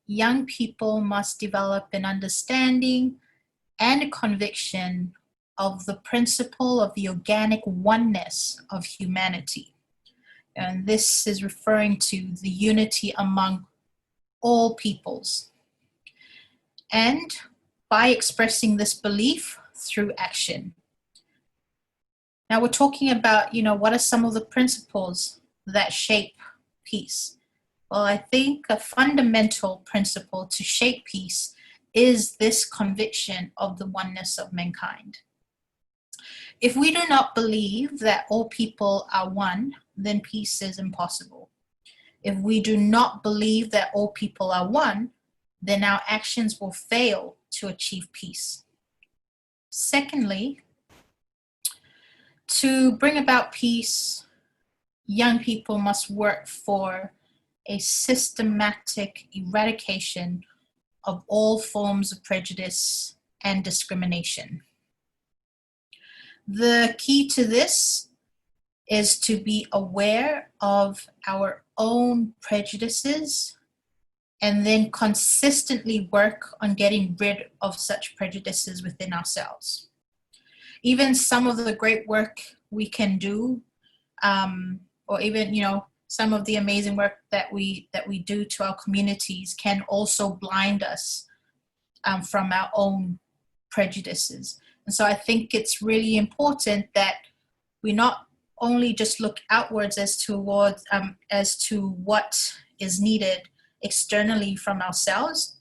young people must develop an understanding and a conviction of the principle of the organic oneness of humanity. And this is referring to the unity among all peoples. And by expressing this belief through action. Now we're talking about, what are some of the principles that shape peace? Well, I think a fundamental principle to shape peace is this conviction of the oneness of mankind. If we do not believe that all people are one, then peace is impossible. If we do not believe that all people are one, then our actions will fail to achieve peace. Secondly, to bring about peace, young people must work for a systematic eradication of all forms of prejudice and discrimination. The key to this is to be aware of our own prejudices and then consistently work on getting rid of such prejudices within ourselves. Even some of the great work we can do, or even, some of the amazing work that we do to our communities can also blind us from our own prejudices. And so I think it's really important that we not only just look outwards as to what is needed externally from ourselves,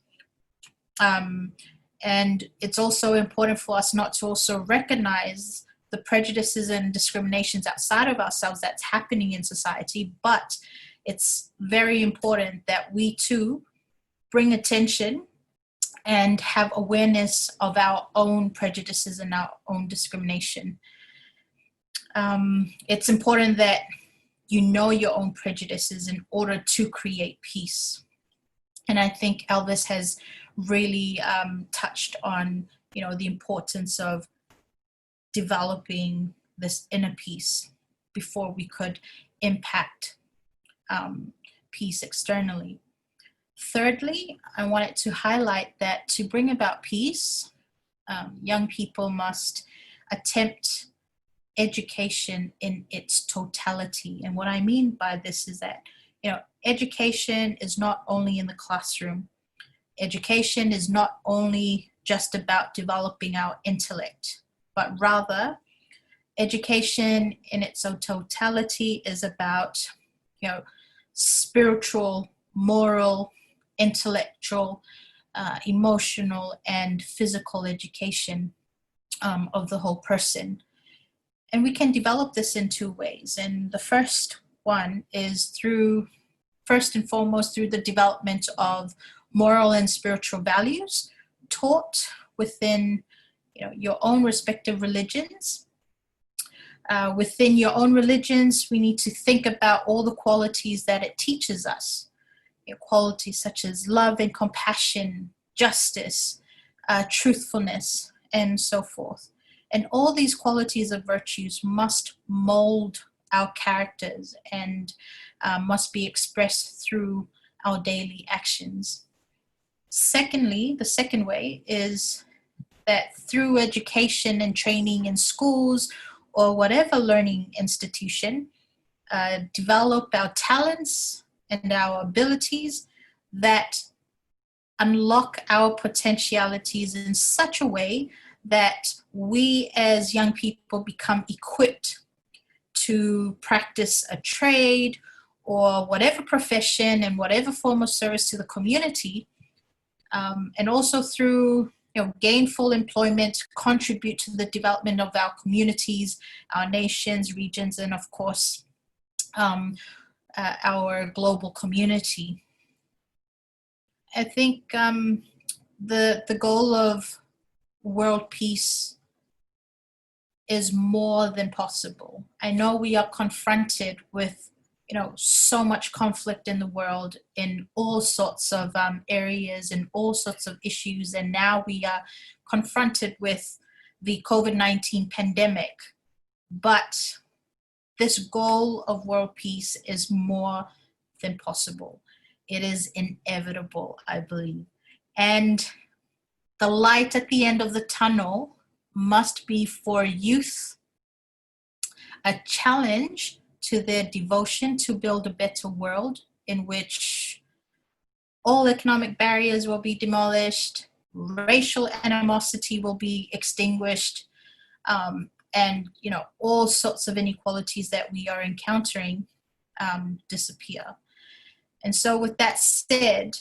and it's also important for us not to also recognize the prejudices and discriminations outside of ourselves that's happening in society, but it's very important that we too bring attention and have awareness of our own prejudices and our own discrimination. It's important that you know your own prejudices in order to create peace. And I think Elvis has really touched on, the importance of developing this inner peace before we could impact peace externally. Thirdly, I wanted to highlight that to bring about peace, young people must attempt education in its totality. And what I mean by this is that, education is not only in the classroom. Education is not only just about developing our intellect, but rather education in its totality is about, spiritual, moral, intellectual, emotional, and physical education of the whole person. And we can develop this in two ways. And the first one is first and foremost, through the development of moral and spiritual values taught within your own respective religions. Within your own religions, we need to think about all the qualities that it teaches us. Qualities such as love and compassion, justice, truthfulness, and so forth. And all these qualities of virtues must mold our characters and must be expressed through our daily actions. Secondly, the second way is that through education and training in schools or whatever learning institution, develop our talents and our abilities that unlock our potentialities in such a way that we as young people become equipped to practice a trade or whatever profession and whatever form of service to the community, and also through gainful employment, contribute to the development of our communities, our nations, regions, and of course, our global community. I think the goal of world peace is more than possible. I know we are confronted with so much conflict in the world in all sorts of areas and all sorts of issues, and now we are confronted with the COVID-19 pandemic. But this goal of world peace is more than possible. It is inevitable, I believe. And the light at the end of the tunnel must be for youth a challenge to their devotion to build a better world in which all economic barriers will be demolished, racial animosity will be extinguished, and all sorts of inequalities that we are encountering disappear. And so with that said,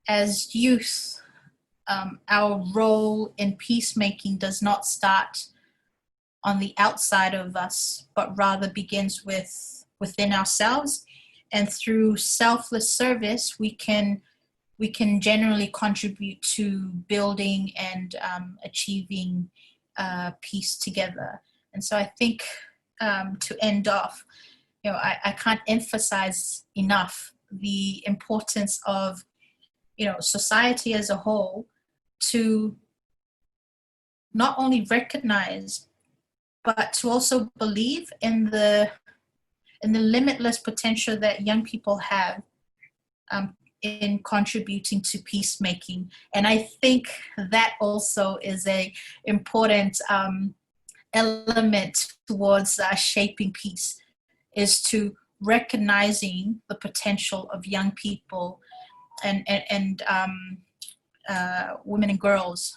as youth, our role in peacemaking does not start on the outside of us, but rather begins within ourselves. And through selfless service, we can generally contribute to building and achieving peace together. And so I think to end off, I can't emphasize enough the importance of society as a whole to not only recognize but to also believe in the limitless potential that young people have in contributing to peacemaking. And I think that also is a important element towards shaping peace, is to recognizing the potential of young people and women and girls.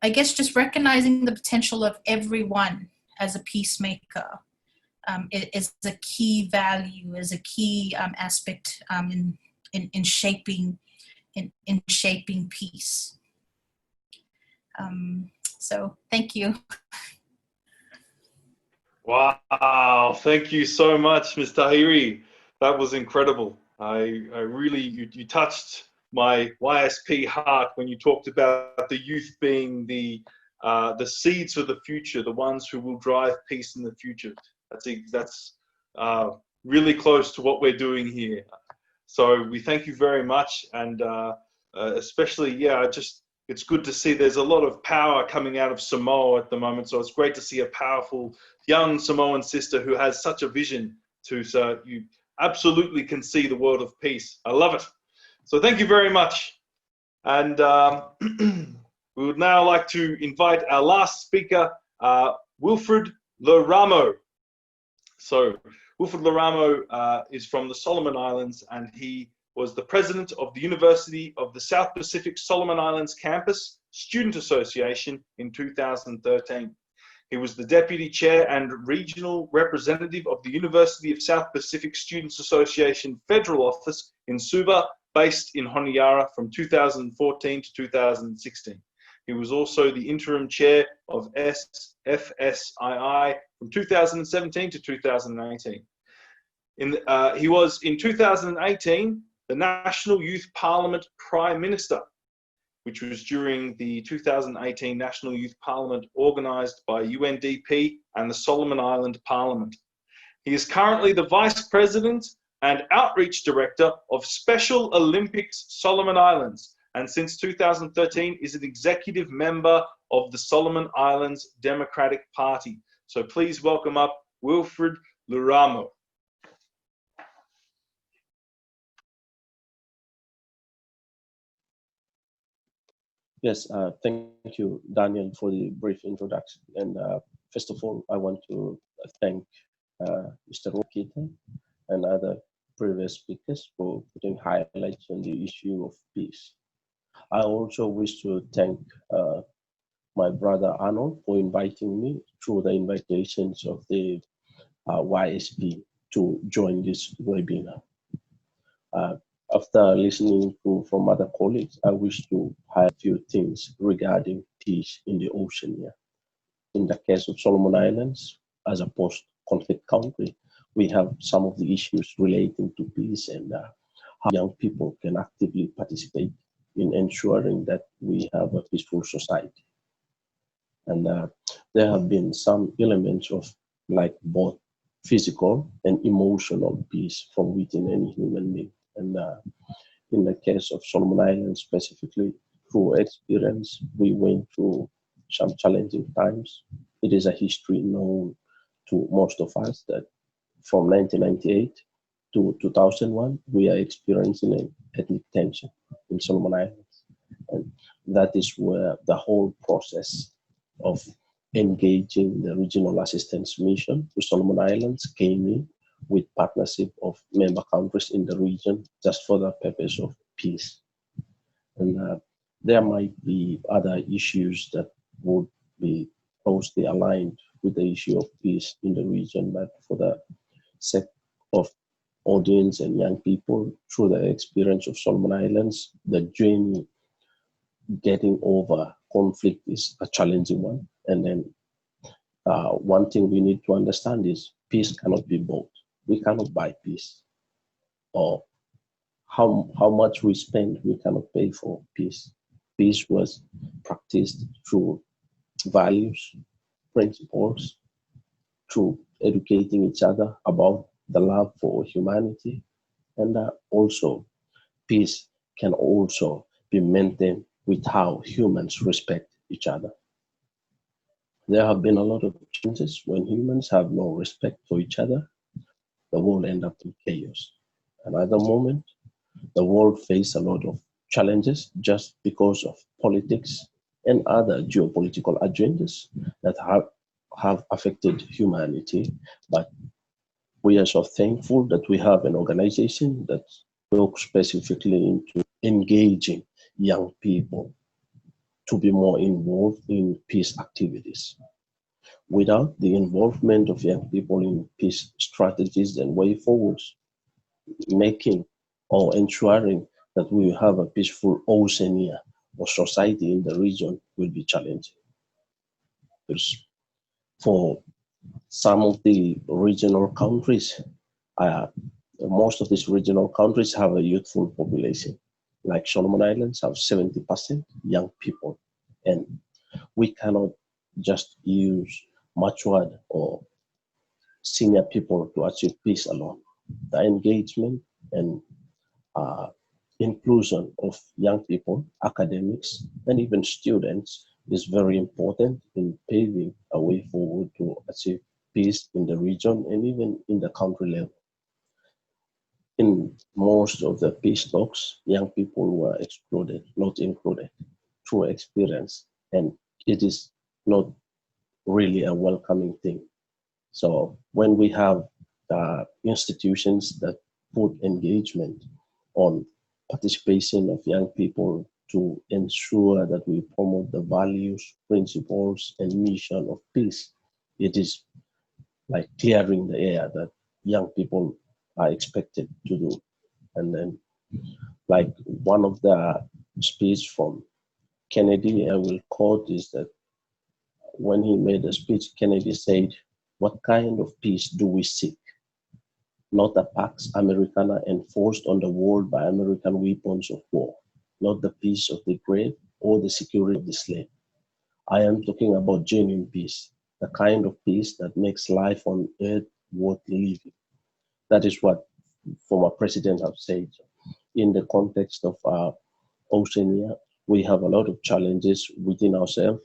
I guess just recognizing the potential of everyone as a peacemaker is a key value, is a key aspect in shaping peace. So thank you. Wow, thank you so much, Ms. Tahiri. That was incredible. I really, you touched my YSP heart when you talked about the youth being the seeds for the future, the ones who will drive peace in the future. That's really close to what we're doing here. So we thank you very much, and especially, it's good to see there's a lot of power coming out of Samoa at the moment. So it's great to see a powerful young Samoan sister who has such a vision so you absolutely can see the world of peace. I love it. So thank you very much. And We would now like to invite our last speaker, Wilfred Leramo. So Wilfred Leramo is from the Solomon Islands, and he was the president of the University of the South Pacific Solomon Islands Campus Student Association in 2013. He was the deputy chair and regional representative of the University of South Pacific Students Association Federal Office in Suva, based in Honiara from 2014 to 2016. He was also the interim chair of FSII from 2017 to 2018. He was in 2018 the National Youth Parliament Prime Minister, which was during the 2018 National Youth Parliament organised by UNDP and the Solomon Island Parliament. He is currently the Vice President and Outreach Director of Special Olympics Solomon Islands, and since 2013 is an executive member of the Solomon Islands Democratic Party. So please welcome up Wilfred Leramo. Yes, thank you, Daniel, for the brief introduction. And first of all, I want to thank Mr. Rokita and other previous speakers for putting highlights on the issue of peace. I also wish to thank my brother Arnold for inviting me through the invitations of the YSP to join this webinar. After listening from other colleagues, I wish to highlight a few things regarding peace in the Oceania. In the case of Solomon Islands, as a post-conflict country, we have some of the issues relating to peace and how young people can actively participate in ensuring that we have a peaceful society. And there have been some elements of like both physical and emotional peace from within any human being. And in the case of Solomon Islands specifically, through experience, we went through some challenging times. It is a history known to most of us that from 1998 to 2001, we are experiencing an ethnic tension in Solomon Islands. And that is where the whole process of engaging the regional assistance mission to Solomon Islands came in, with partnership of member countries in the region just for the purpose of peace. And there might be other issues that would be closely aligned with the issue of peace in the region, but for the sake of audience and young people, through the experience of Solomon Islands, the journey getting over conflict is a challenging one. And then one thing we need to understand is peace cannot be bought. We cannot buy peace, or how much we spend, we cannot pay for peace. Peace was practiced through values, principles, through educating each other about the love for humanity. And also, peace can also be maintained with how humans respect each other. There have been a lot of changes when humans have no respect for each other. The world end up in chaos. Another moment, the world faced a lot of challenges just because of politics and other geopolitical agendas that have affected humanity. But we are so thankful that we have an organization that looks specifically into engaging young people to be more involved in peace activities. Without the involvement of young people in peace strategies and way forwards, making or ensuring that we have a peaceful Oceania or society in the region will be challenging. Because for some of the regional countries, most of these regional countries have a youthful population. Like Solomon Islands have 70% young people. And we cannot just use matured or senior people to achieve peace alone. The engagement and inclusion of young people, academics, and even students is very important in paving a way forward to achieve peace in the region and even in the country level. In most of the peace talks, young people were excluded, not included. true experience, and it is not really a welcoming thing. So when we have institutions that put engagement on participation of young people to ensure that we promote the values, principles, and mission of peace, it is like clearing the air that young people are expected to do. And then, like one of the speech from Kennedy, I will quote, is that when he made a speech, Kennedy said, "What kind of peace do we seek? Not a Pax Americana enforced on the world by American weapons of war, not the peace of the grave or the security of the slave. I am talking about genuine peace, the kind of peace that makes life on earth worth living." That is what former presidents have said. In the context of Oceania, we have a lot of challenges within ourselves.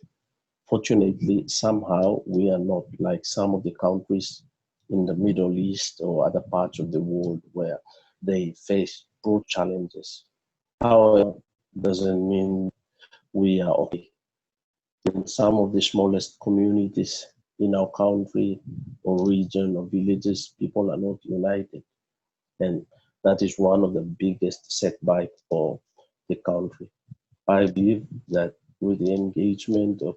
Fortunately, somehow we are not like some of the countries in the Middle East or other parts of the world where they face broad challenges. However, doesn't mean we are okay. In some of the smallest communities in our country or region or villages, people are not united. And that is one of the biggest setbacks for the country. I believe that with the engagement of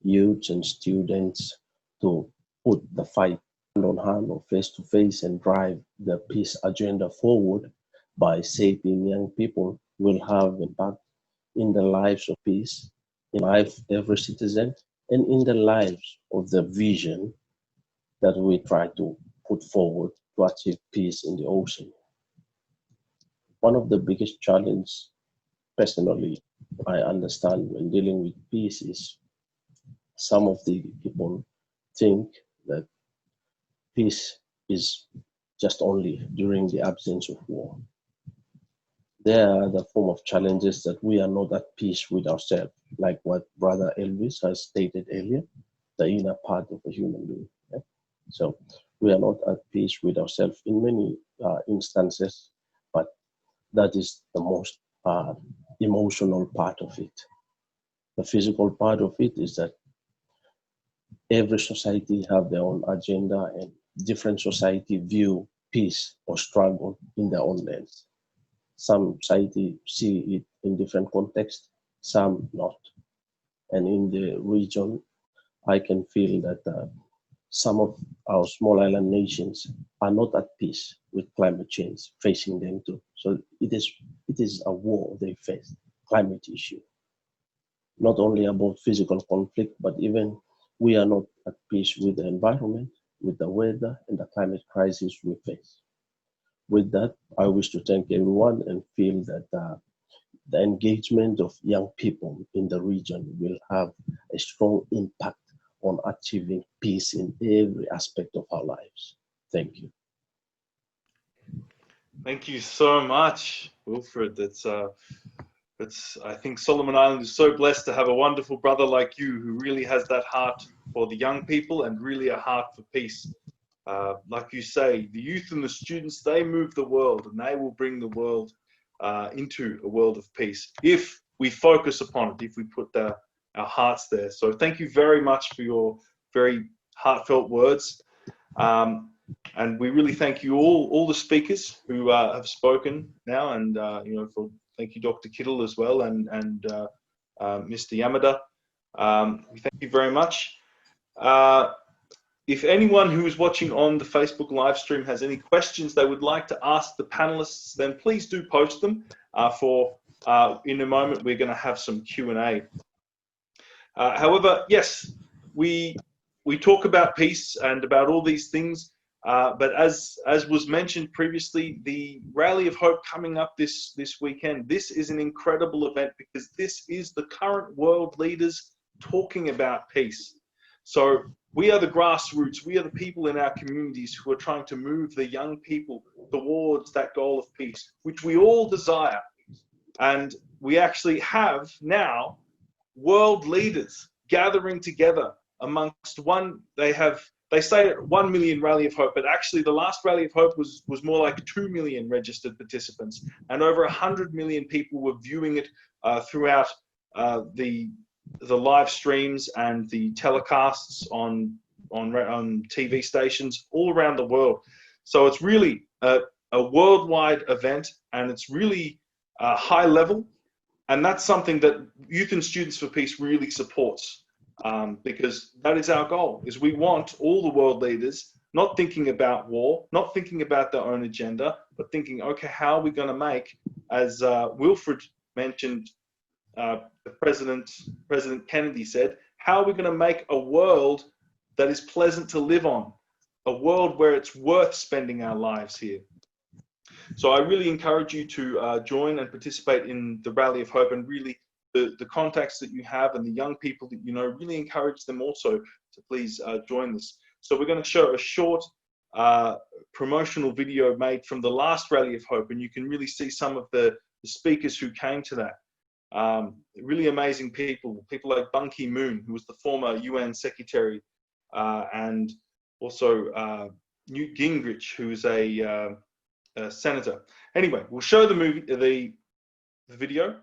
youth and students to put the fight hand on hand or face to face and drive the peace agenda forward by shaping young people will have impact in the lives of peace, in the life of every citizen, and in the lives of the vision that we try to put forward to achieve peace in the ocean. One of the biggest challenges, personally, I understand when dealing with peace is some of the people think that peace is just only during the absence of war. There are the form of challenges that we are not at peace with ourselves, like what Brother Elvis has stated earlier, the inner part of a human being. Yeah? So we are not at peace with ourselves in many instances, but that is the most emotional part of it. The physical part of it is that every society have their own agenda, and different society view peace or struggle in their own lens. Some society see it in different contexts, some not. And in the region, I can feel that some of our small island nations are not at peace with climate change facing them too. So it is a war they face, climate issue. Not only about physical conflict, but even we are not at peace with the environment, with the weather, and the climate crisis we face. With that, I wish to thank everyone and feel that the engagement of young people in the region will have a strong impact on achieving peace in every aspect of our lives. Thank you. Thank you so much, Wilfred. I think Solomon Island is so blessed to have a wonderful brother like you who really has that heart for the young people and really a heart for peace. Like you say, the youth and the students, they move the world, and they will bring the world into a world of peace if we focus upon it, if we put our hearts there. So thank you very much for your very heartfelt words. And we really thank you all the speakers who have spoken now, and thank you, Dr. Kittle, as well, and Mr. Yamada. We thank you very much. If anyone who is watching on the Facebook live stream has any questions they would like to ask the panelists, then please do post them. In a moment, we're going to have some Q&A. However, yes, we talk about peace and about all these things. But as was mentioned previously, the Rally of Hope coming up this weekend, this is an incredible event because this is the current world leaders talking about peace. So we are the grassroots, we are the people in our communities who are trying to move the young people towards that goal of peace, which we all desire. And we actually have now world leaders gathering together amongst they say 1 million Rally of Hope, but actually the last Rally of Hope was more like 2 million registered participants, and over 100 million people were viewing it throughout the live streams and the telecasts on TV stations all around the world. So it's really a worldwide event, and it's really high level, and that's something that Youth and Students for Peace really supports, because that is our goal. Is we want all the world leaders not thinking about war, not thinking about their own agenda, but thinking, okay, how are we going to make, as Wilfred mentioned, President Kennedy said, how are we going to make a world that is pleasant to live on, a world where it's worth spending our lives here? So I really encourage you to join and participate in the Rally of Hope, and really the contacts that you have and the young people that you know, really encourage them also to please join this. So we're going to show a short promotional video made from the last Rally of Hope, and you can really see some of the speakers who came to that. Really amazing people like Ban Ki-moon, who was the former UN secretary, and also Newt Gingrich, who is a senator. Anyway, we'll show the video.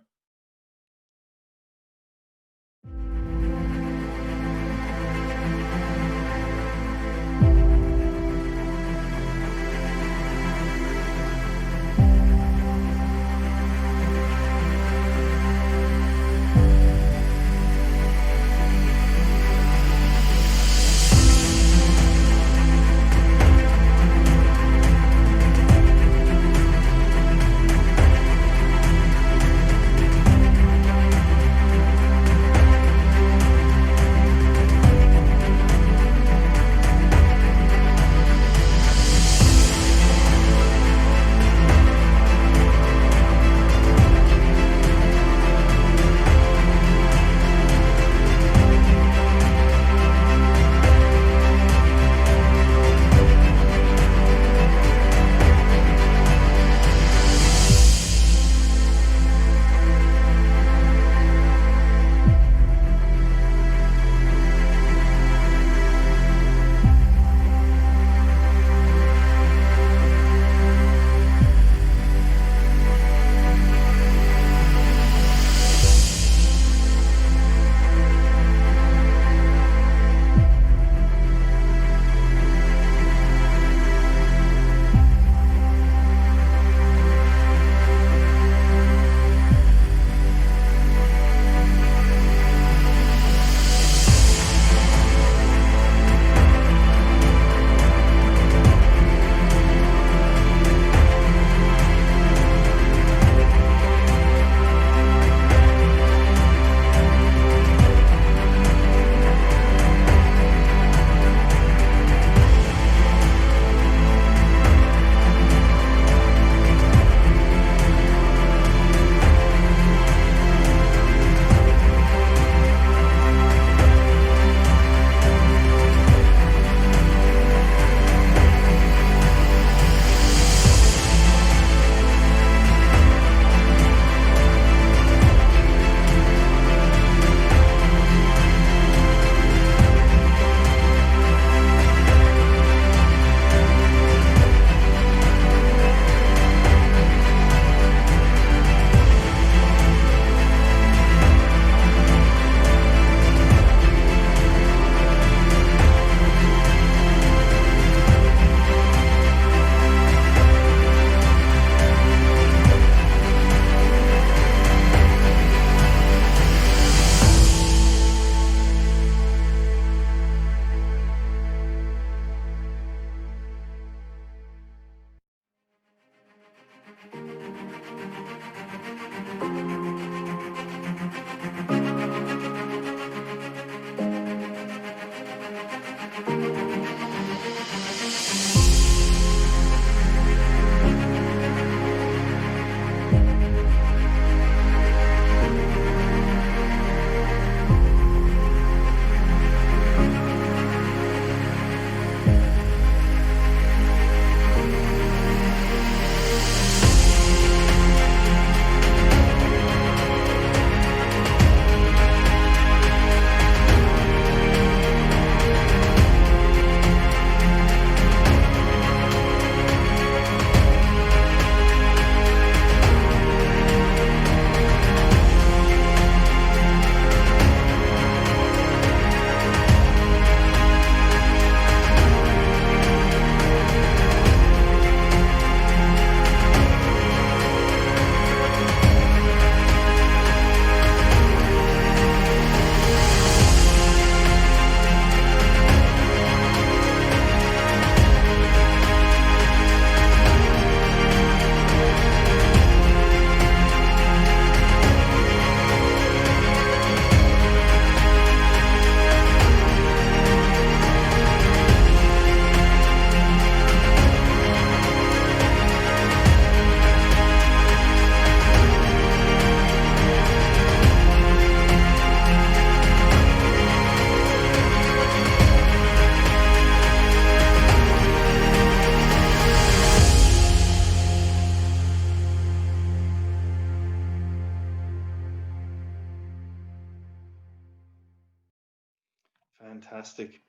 Fantastic.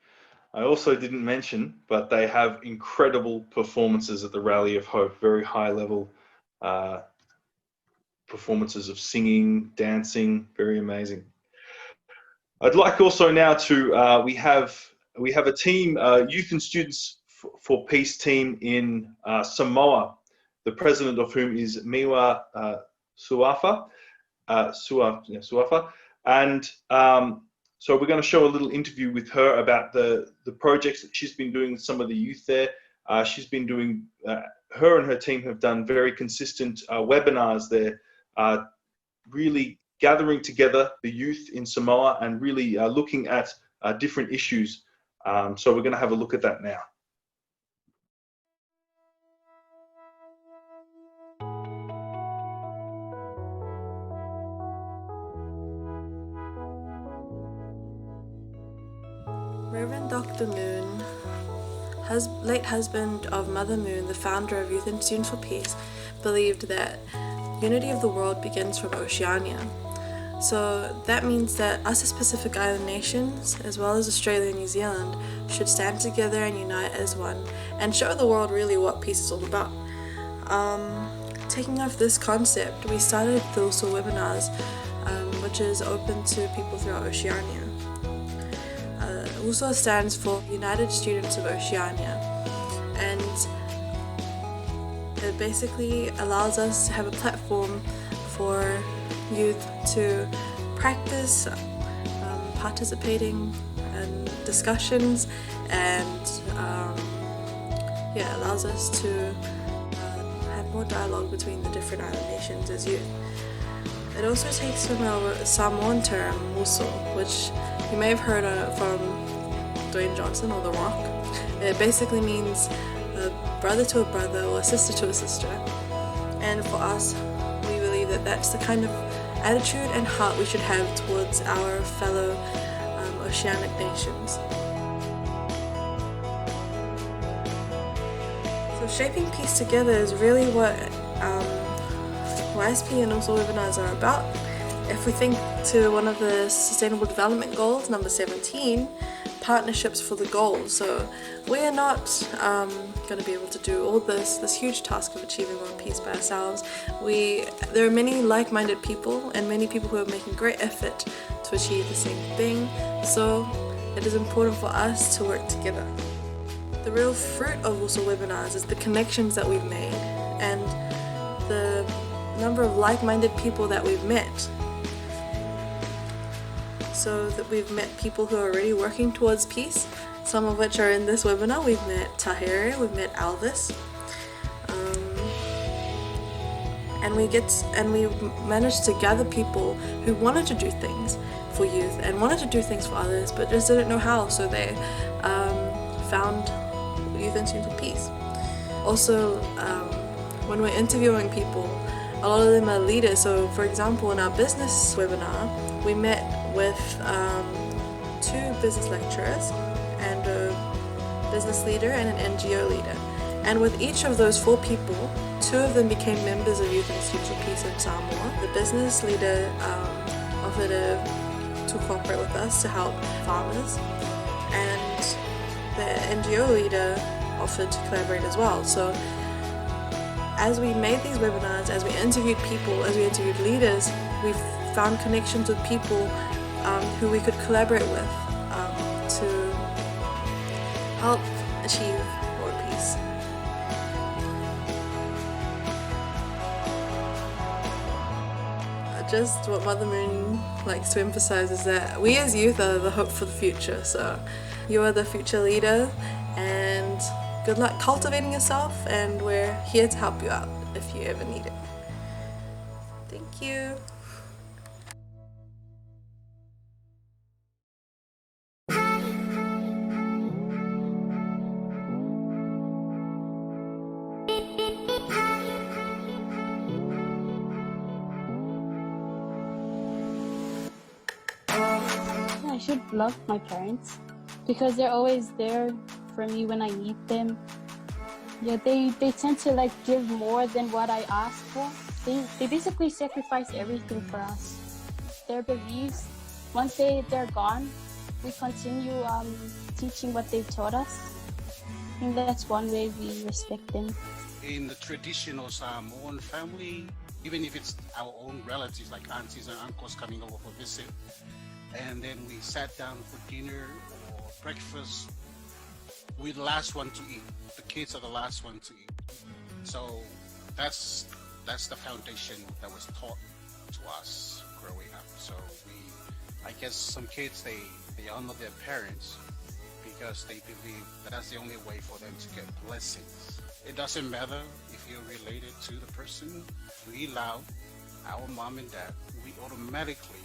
I also didn't mention, but they have incredible performances at the Rally of Hope, very high level performances of singing, dancing, very amazing. I'd like also now to, we have a team, Youth and Students for Peace team in Samoa, the president of whom is Miwa Suafa. Suafa. And so we're going to show a little interview with her about the projects that she's been doing with some of the youth there. She's been doing, her and her team have done very consistent webinars there, really gathering together the youth in Samoa and really looking at different issues. So we're going to have a look at that now. Reverend Dr. Moon, late husband of Mother Moon, the founder of Youth and Students for Peace, believed that unity of the world begins from Oceania. So that means that us as Pacific Island nations, as well as Australia and New Zealand, should stand together and unite as one and show the world really what peace is all about. Taking off this concept, we started the also webinars, which is open to people throughout Oceania. USO stands for United Students of Oceania, and it basically allows us to have a platform for youth to practice participating in discussions, and allows us to have more dialogue between the different island nations as youth. It also takes from our Samoan term, muso, which you may have heard from Dwayne Johnson or The Rock. It basically means a brother to a brother or a sister to a sister. And for us, we believe that that's the kind of attitude and heart we should have towards our fellow oceanic nations. So shaping peace together is really what YSP and also webinars are about. If we think to one of the Sustainable Development Goals, number 17, partnerships for the goals. So we are not going to be able to do all this huge task of achieving world peace by ourselves. There are many like-minded people and many people who are making great effort to achieve the same thing. So it is important for us to work together. The real fruit of also webinars is the connections that we've made and the number of like-minded people that we've met. So that we've met people who are already working towards peace, some of which are in this webinar. We've met Tahere, we've met Alvis, and we managed to gather people who wanted to do things for youth and wanted to do things for others, but just didn't know how. So they found Youth and Students for Peace. Also, when we're interviewing people, a lot of them are leaders. So, for example, in our business webinar, we met with 2 business lecturers and a business leader and an NGO leader. And with each of those 4 people, 2 of them became members of Youth and Students for Peace in Samoa. The business leader offered to cooperate with us to help farmers, and the NGO leader offered to collaborate as well. So as we made these webinars, as we interviewed people, as we interviewed leaders, we've found connections with people who we could collaborate with to help achieve world peace. Just what Mother Moon likes to emphasize is that we as youth are the hope for the future. So you are the future leader, and good luck cultivating yourself, and we're here to help you out if you ever need it. Thank you. I should love my parents because they're always there for me when I need them. Yeah, they tend to like give more than what I ask for. They basically sacrifice everything for us. Their beliefs, once they're gone, we continue teaching what they've taught us. I think that's one way we respect them. In the traditional Samoan family, even if it's our own relatives like aunties and uncles coming over for visit, and then we sat down for dinner or breakfast, we're the last one to eat. The kids are the last one to eat. So that's the foundation that was taught to us growing up. So I guess some kids, they honor their parents because they believe that that's the only way for them to get blessings. It doesn't matter if you're related to the person. We love our mom and dad. We automatically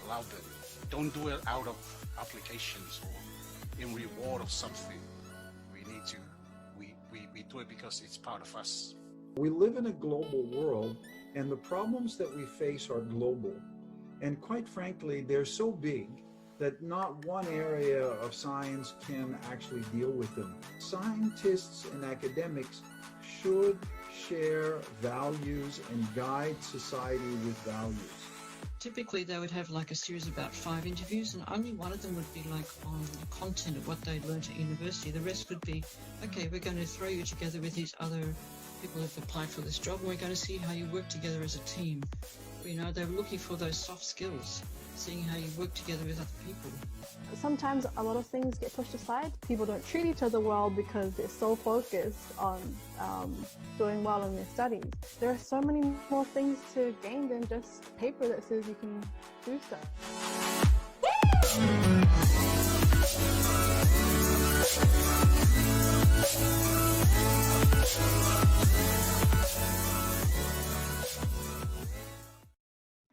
love them. Don't do it out of obligations or in reward of something. We do it because it's part of us. We live in a global world, and the problems that we face are global. And quite frankly, they're so big that not one area of science can actually deal with them. Scientists and academics should share values and guide society with values. Typically, they would have like a series of about 5 interviews, and only one of them would be like on the content of what they'd learned at university. The rest would be, okay, we're going to throw you together with these other people who've applied for this job, and we're going to see how you work together as a team. You know, they were looking for those soft skills, seeing how you work together with other people. Sometimes a lot of things get pushed aside. People don't treat each other well because they're so focused on doing well in their studies. There are so many more things to gain than just paper that says you can do stuff.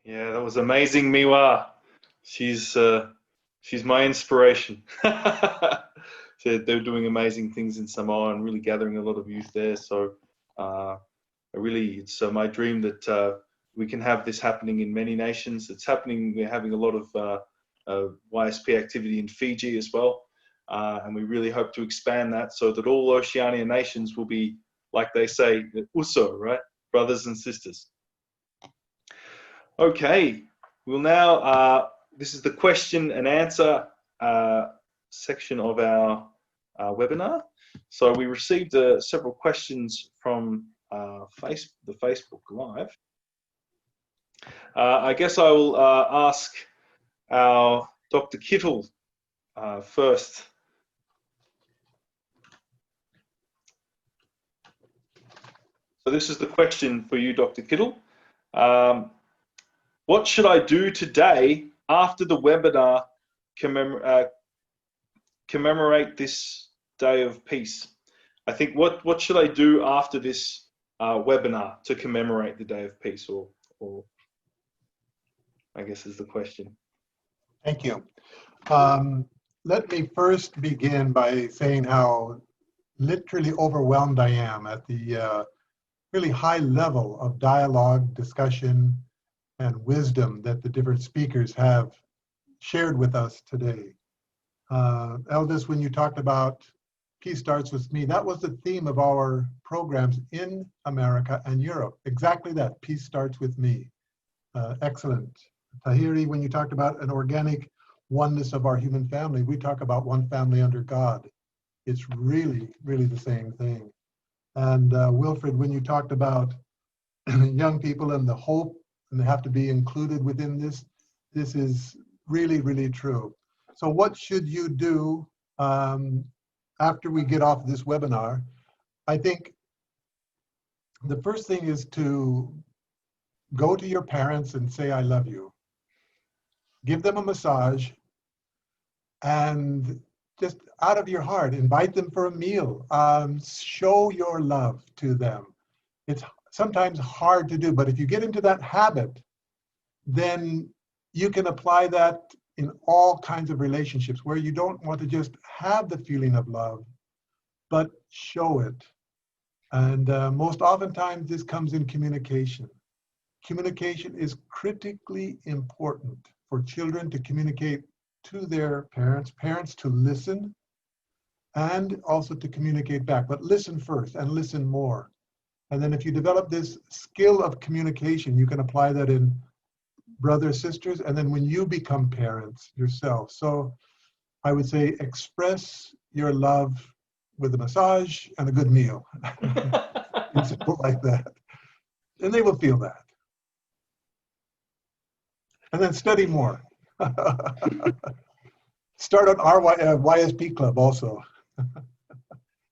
Yeah, that was amazing, Miwa. She's my inspiration. So they're doing amazing things in Samoa and really gathering a lot of youth there. So it's my dream that we can have this happening in many nations. It's happening. We're having a lot of YSP activity in Fiji as well. And we really hope to expand that so that all Oceania nations will be, like they say, uso, right? Brothers and sisters. Okay, we'll now, this is the question and answer section of our webinar. So we received several questions from the Facebook Live. I guess I will ask our Dr. Kittle first. So this is the question for you, Dr. Kittle. What should I do today after the webinar commemorate this Day of Peace? I think what should I do after this webinar to commemorate the Day of Peace, or I guess is the question. Thank you. Let me first begin by saying how literally overwhelmed I am at the really high level of dialogue, discussion, and wisdom that the different speakers have shared with us today. Eldis, when you talked about Peace Starts With Me, that was the theme of our programs in America and Europe. Exactly that, Peace Starts With Me. Excellent. Tahiri, when you talked about an organic oneness of our human family, we talk about one family under God. It's really, really the same thing. And Wilfred, when you talked about young people and the hope, and they have to be included within this, this is really, really true. So what should you do after we get off this webinar? I think the first thing is to go to your parents and say, I love you. Give them a massage and just out of your heart, invite them for a meal. Show your love to them. It's sometimes hard to do, but if you get into that habit, then you can apply that in all kinds of relationships where you don't want to just have the feeling of love, but show it. And most oftentimes this comes in communication. Communication is critically important for children to communicate to their parents, parents to listen, and also to communicate back, but listen first and listen more. And then if you develop this skill of communication, you can apply that in brothers, sisters, and then when you become parents yourself. So I would say express your love with a massage and a good meal. It's simple like that. And they will feel that. And then study more. Start an YSP club also.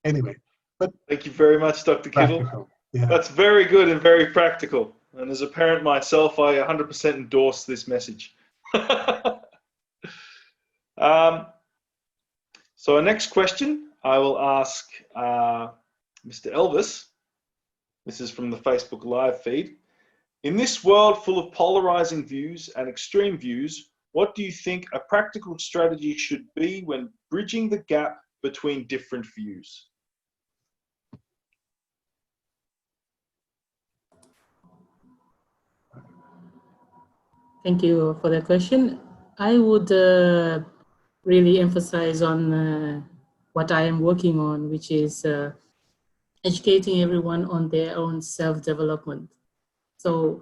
Anyway, but Thank you very much, Dr. Kittle. practical. Yeah. That's very good and very practical. And as a parent myself, I 100% endorse this message. So our next question, I will ask Mr. Elvis. This is from the Facebook Live feed. In this world full of polarizing views and extreme views, what do you think a practical strategy should be when bridging the gap between different views? Thank you for the question. I would really emphasize on what I am working on, which is educating everyone on their own self-development. So,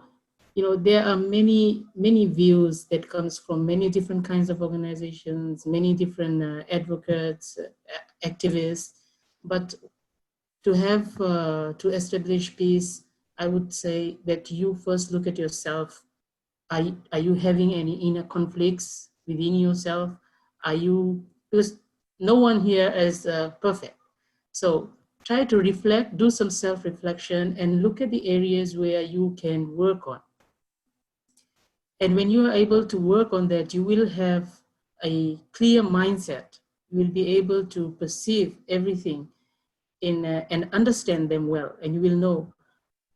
you know, there are many views that comes from many different kinds of organizations, many different advocates, activists, but to have, to establish peace, I would say that you first look at yourself. Are you having any inner conflicts within yourself? Because no one here is perfect. So try to reflect, do some self-reflection and look at the areas where you can work on. And when you are able to work on that, you will have a clear mindset. You will be able to perceive everything and understand them well. And you will know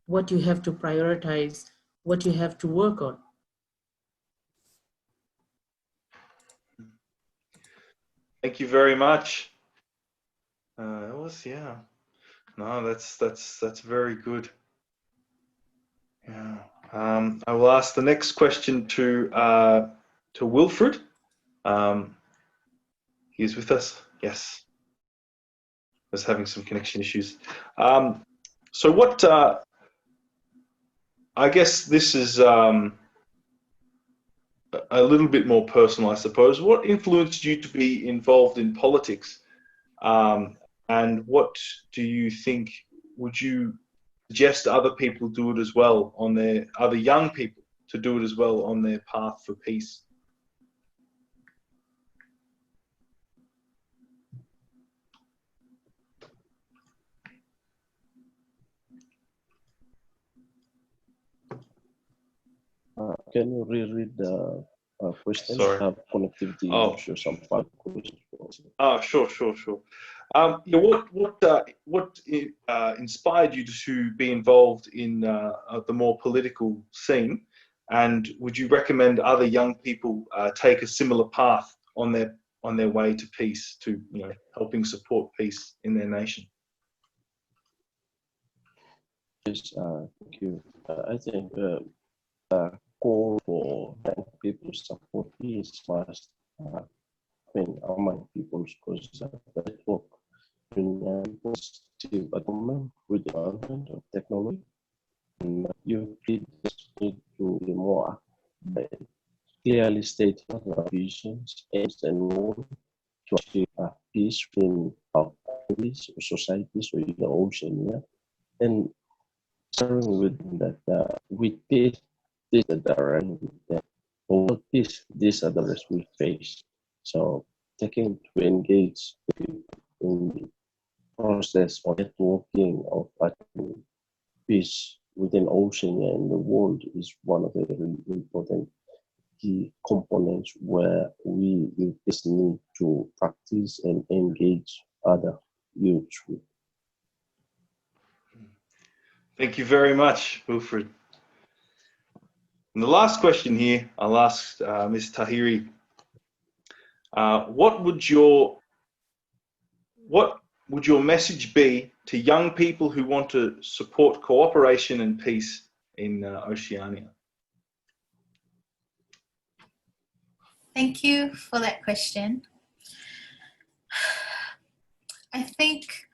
what you have to prioritize, what you have to work on. Thank you very much. Yeah. No, that's very good. Yeah. I will ask the next question to Wilfred. He's with us. Yes. Was having some connection issues. So what? I guess this is a little bit more personal, I suppose. What influenced you to be involved in politics? And what do you think, would you suggest other people do it as well on their, other young people to do it as well on their path for peace? Can you reread the question? Sorry. Have connectivity issues, some file questions. Sure. Yeah, what inspired you to be involved in the more political scene, and would you recommend other young people take a similar path on their way to peace, to helping support peace in their nation? Yes, thank you. I think the call for young people to support peace must happen among people, because the network between people is still a government with the advent of technology. And you need to be more clearly state our visions, aims, and goals to achieve peace within our countries, societies, or even Oceania. And starting with that, with peace, this is the right with that. Over peace, these are the risks we face. So, taking to engage in the process of networking of achieving peace within Oceania and the world is one of the really important key components where we just need to practice and engage other youth with. Thank you very much, Wilfred. And the last question here, I'll ask Ms. Tahiri. What would your message be to young people who want to support cooperation and peace in Oceania? Thank you for that question. I think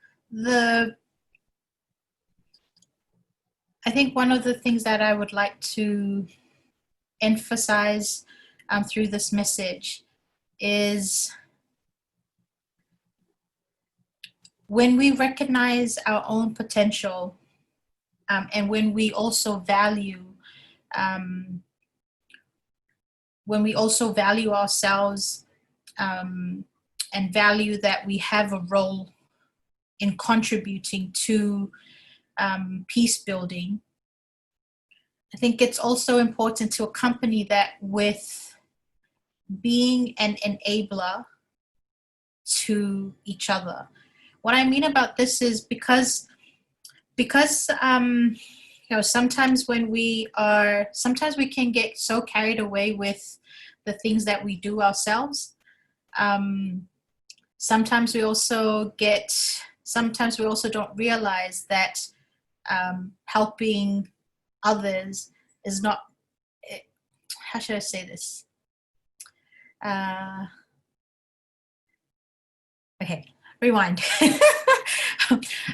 one of the things that I would like to emphasize through this message is when we recognize our own potential, and when we also value ourselves, and value that we have a role in contributing to peace building, I think it's also important to accompany that with being an enabler to each other. What I mean about this is because sometimes sometimes we can get so carried away with the things that we do ourselves. Sometimes we also don't realize that helping others is not, how should I say this? Okay, rewind.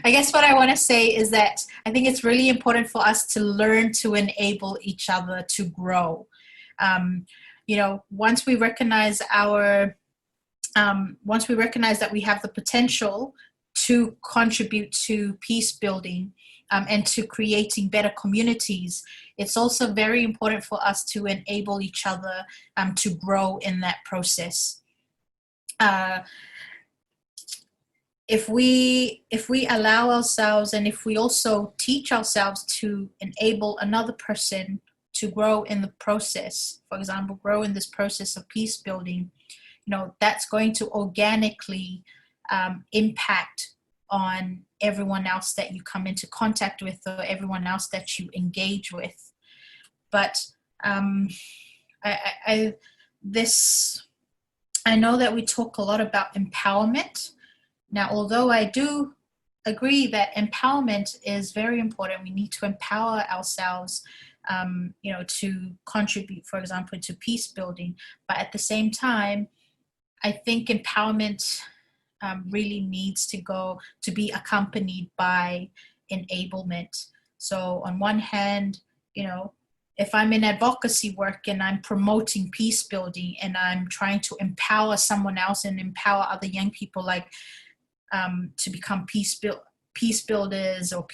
I guess what I want to say is that I think it's really important for us to learn to enable each other to grow. Once we recognize that we have the potential to contribute to peace building, and to creating better communities, it's also very important for us to enable each other to grow in that process. If we allow ourselves, and if we also teach ourselves to enable another person to grow in the process, for example, grow in this process of peace building, that's going to organically impact on everyone else that you come into contact with, or everyone else that you engage with. But I know that we talk a lot about empowerment. Now, although I do agree that empowerment is very important, we need to empower ourselves, to contribute, for example, to peace building. But at the same time, I think empowerment really needs to be accompanied by enablement. So on one hand, if I'm in advocacy work and I'm promoting peace building and I'm trying to empower someone else and empower other young people, like to become peace builders or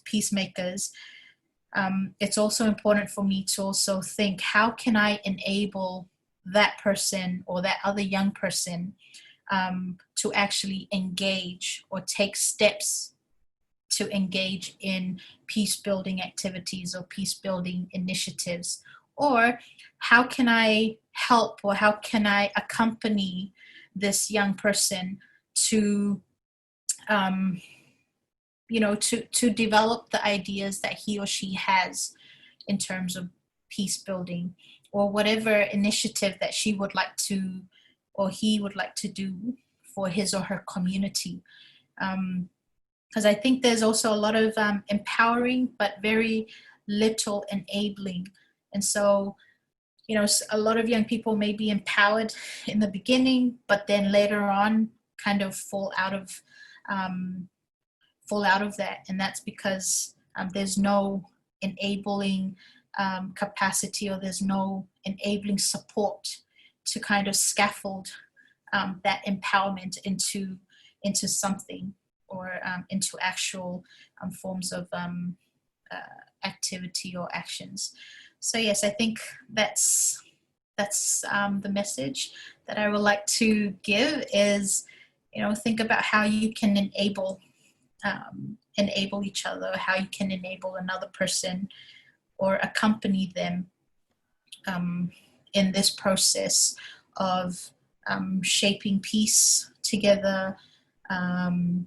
peacemakers, it's also important for me to also think, how can I enable that person or that other young person to actually engage or take steps to engage in peace building activities or peace building initiatives? Or how can I help, or how can I accompany this young person to to develop the ideas that he or she has in terms of peace building, or whatever initiative that she would like to, or he would like to do for his or her community. Because I think there's also a lot of empowering, but very little enabling. And so, a lot of young people may be empowered in the beginning, but then later on kind of fall out of that. And that's because there's no enabling capacity, or there's no enabling support to kind of scaffold that empowerment into something, or into actual forms of activity or actions. So yes, I think that's the message that I would like to give is, think about how you can enable each other, how you can enable another person or accompany them in this process of shaping peace together, and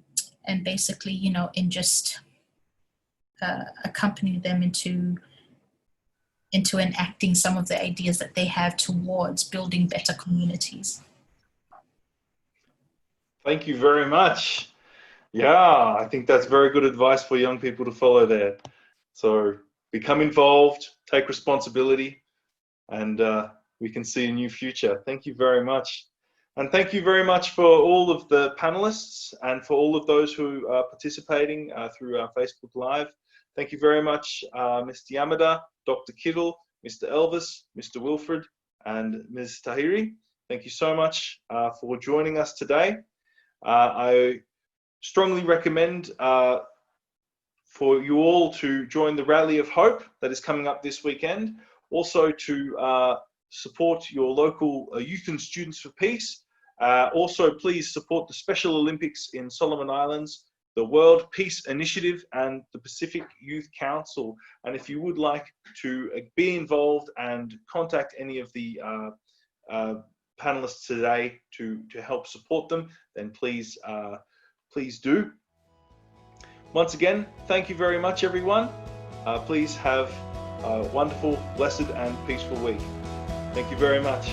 basically, in just accompany them into enacting some of the ideas that they have towards building better communities. Thank you very much. Yeah, I think that's very good advice for young people to follow there. So become involved, take responsibility, and we can see a new future. Thank you very much. And thank you very much for all of the panelists and for all of those who are participating through our Facebook Live. Thank you very much, Mr. Yamada, Dr. Kittle, Mr. Elvis, Mr. Wilfred, and Ms. Tahiri. Thank you so much for joining us today. I strongly recommend for you all to join the Rally of Hope that is coming up this weekend. Also to support your local Youth and Students for Peace. Also, please support the Special Olympics in Solomon Islands, the World Peace Initiative, and the Pacific Youth Council. And if you would like to be involved and contact any of the panelists today to help support them, then please do. Once again, thank you very much, everyone. Please have a wonderful, blessed, and peaceful week. Thank you very much.